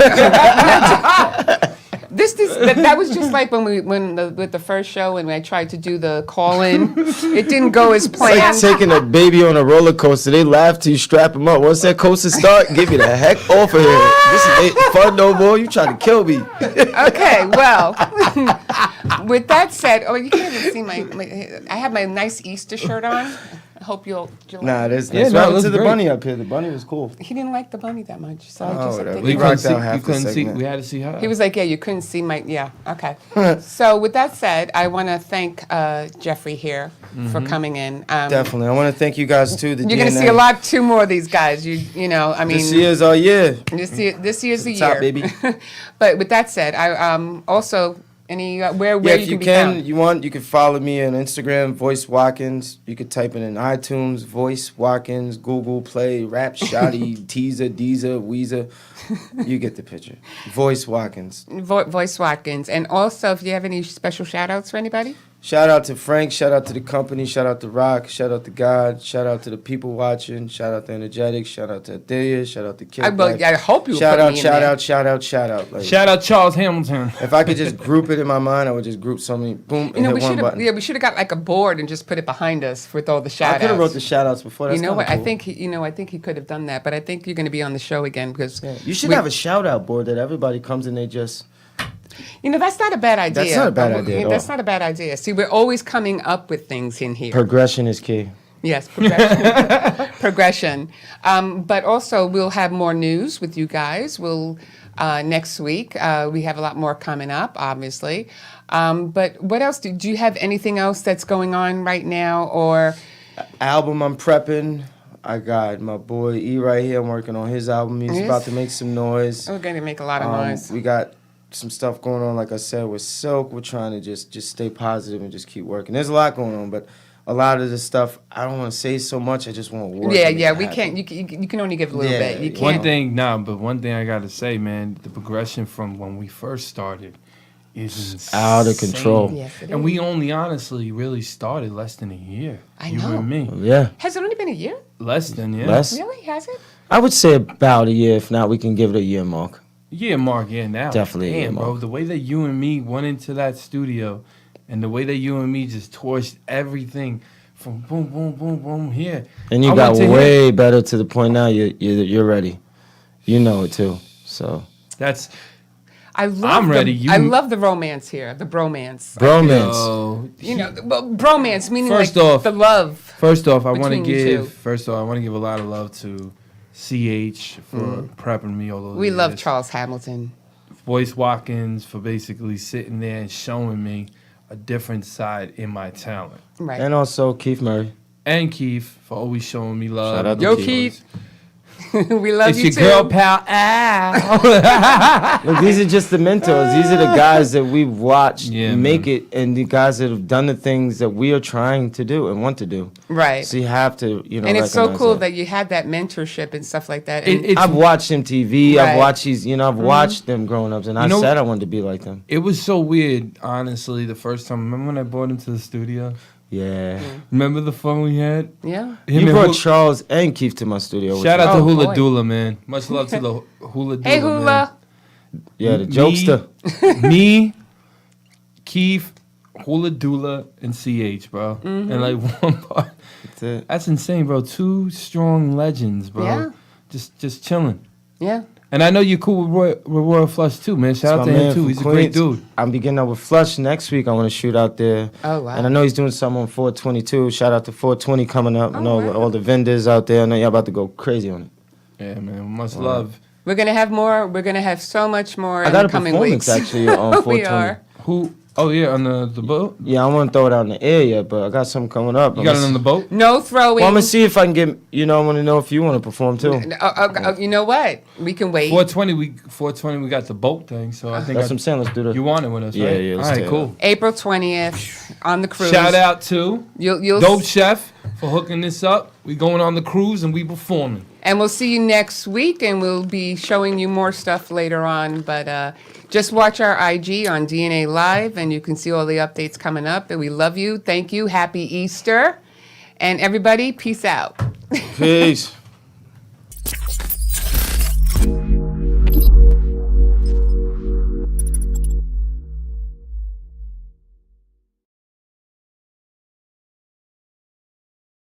That was just like with the first show when I tried to do the call in. It didn't go as It's like planned. taking a baby on a roller coaster. They laugh till you strap them up. Once that coaster start, get me the heck off of here. This ain't fun no more. You trying to kill me. Okay, well, with that said, you can't even see my I have my nice Easter shirt on. I hope you'll Nah, that's Yeah, nice. no, What it happened looks to the great. bunny up here? The bunny was cool. He didn't like the bunny that much, so I Oh, just whatever. think We We rocked couldn't see. out half You the couldn't see. segment. We had to see her. he was like, yeah, you couldn't see my, yeah, okay. So with that said, I want to thank Jeffrey here for coming in. Definitely. I want to thank you guys too. The You're going to see a two more of these guys. I mean, This year's our year. this year's the Top, year. baby. But with that said, I also any where Yeah, you if you can be can, found. you can follow me on Instagram, Voice Watkins. You could type it in iTunes, Voice Watkins, Google Play, Rap Shotty, Teaser, Deezer, Weezer. You get the picture. Voice Watkins. Voice Watkins. And also, if you have any special shout outs for anybody? Shout out to Frank. Shout out to the company. Shout out to Rock. Shout out to God. Shout out to the people watching. Shout out to Energetics. Shout out to Adelia. Shout out to Kid. I hope you Shout put out, me in shout there. out, shout out, shout out. Like, Shout out Charles Hamilton. if I could just group it in my mind, I would just group so many. Boom, and hit we one should button. we should have got like a board and just put it behind us with all the shout I outs. could have wrote the shout outs before. That's You know what? kinda I think I think he could have done that, but I think you're going to be on the show again because You should have a shout out board that everybody comes and they just. that's not a bad idea. That's not a bad idea at That's all. not a bad idea. See, we're always coming up with things in here. Progression is key. Yes, progression. Progression. But also, we'll have more news with you guys. We'll next week. We have a lot more coming up, obviously. But what else? Do you have anything else that's going on right now, or? Album I'm prepping. I got my boy E right here. I'm working on his album. He's Yes. about to make some noise. We're going to make a lot of noise. We got some stuff going on, like I said, with Silk. We're trying to just stay positive and just keep working. There's a lot going on, but a lot of the stuff, I don't want to say so much. I just want to work. Yeah, and yeah. make We it can't. happen. You can only give a little Yeah, bit. You yeah. can't. One thing I gotta say, man, the progression from when we first started is insane. Out of control. Yes, it And is. we only honestly really started less than a year. I you know. and me. Yeah, Has it only been a year? Less than, yeah. less. Really? Has it? I would say about a year. If not, we can give it a year mark. Yeah, Mark, yeah, now. Definitely a year Damn, bro, mark. the way that you and me went into that studio and the way that you and me just torched everything from boom, boom, boom, boom, here. And you I got went to way better to the point now. You're ready. you know it too. So That's I'm ready. I love the romance here, the bromance. bromance. Oh, You know, bromance meaning First like off- the love. First off, I want to Between you two. give a lot of love to CH for prepping me all those We years. love Charles Hamilton. Voice Watkins for basically sitting there and showing me a different side in my talent. Right. And also Keith Murray. And Keith for always showing me love. Shout out to Yo, Keith. We love It's you your too. girl pal Al. Look, these are just the mentors. These are the guys that we've watched Yeah, make man. it, and the guys that have done the things that we are trying to do and want to do. Right. So you have to, you know. And it's so recognize cool that you had that mentorship and stuff like that. And It's- I've watched him TV. Right. I've watched these. You know, I've watched them growing up, and I know- said I wanted to be like them. It was so weird, honestly, the first time. Remember when I brought him to the studio? Yeah. Remember the fun we had? yeah. You and brought Hula- Charles and Keith to my studio. which Shout was- out to Oh, Hula boy. Dula, man. Much love to the Hula Dula. Hey, Hula. Yeah, the Me- jokester. Me, Keith, Hula Dula, and CH, bro. Mm-hmm. And like one part. That's it. That's insane, bro. Two strong legends, bro. Yeah. Just chilling. Yeah. And I know you're cool with Royal Flush too, man. Shout out That's to my him man too. from He's a great Queens. dude. I'm beginning up with Flush next week. I want to shoot out there. Oh, wow. And I know he's doing something on 422. Shout out to 420 coming up. Oh, and all, wow. all the vendors out there. I know y'all about to go crazy on it. Yeah, man. Much love. We're going to have more. We're going to have so much more I in got the a coming performance weeks. actually on 420. We are. Who? Oh yeah, on the boat. Yeah, I want to throw it out in the air yet, but I got something coming up. You got it on the boat. No throwing. Well, I'm going to see if I can get, you know, I want to know if you want to perform too. You know what? We can wait. 420. We got the boat thing. So I think That's what I'm saying. Let's do the. you want it with us, Yeah, right? yeah, All let's right, tear it cool. up. April 20th on the cruise. Shout out to You'll Dope Chef for hooking this up. We going on the cruise and we performing. And we'll see you next week, and we'll be showing you more stuff later on. But just watch our IG on DNA Live, and you can see all the updates coming up. And we love you. Thank you. Happy Easter. And everybody, peace out. Peace.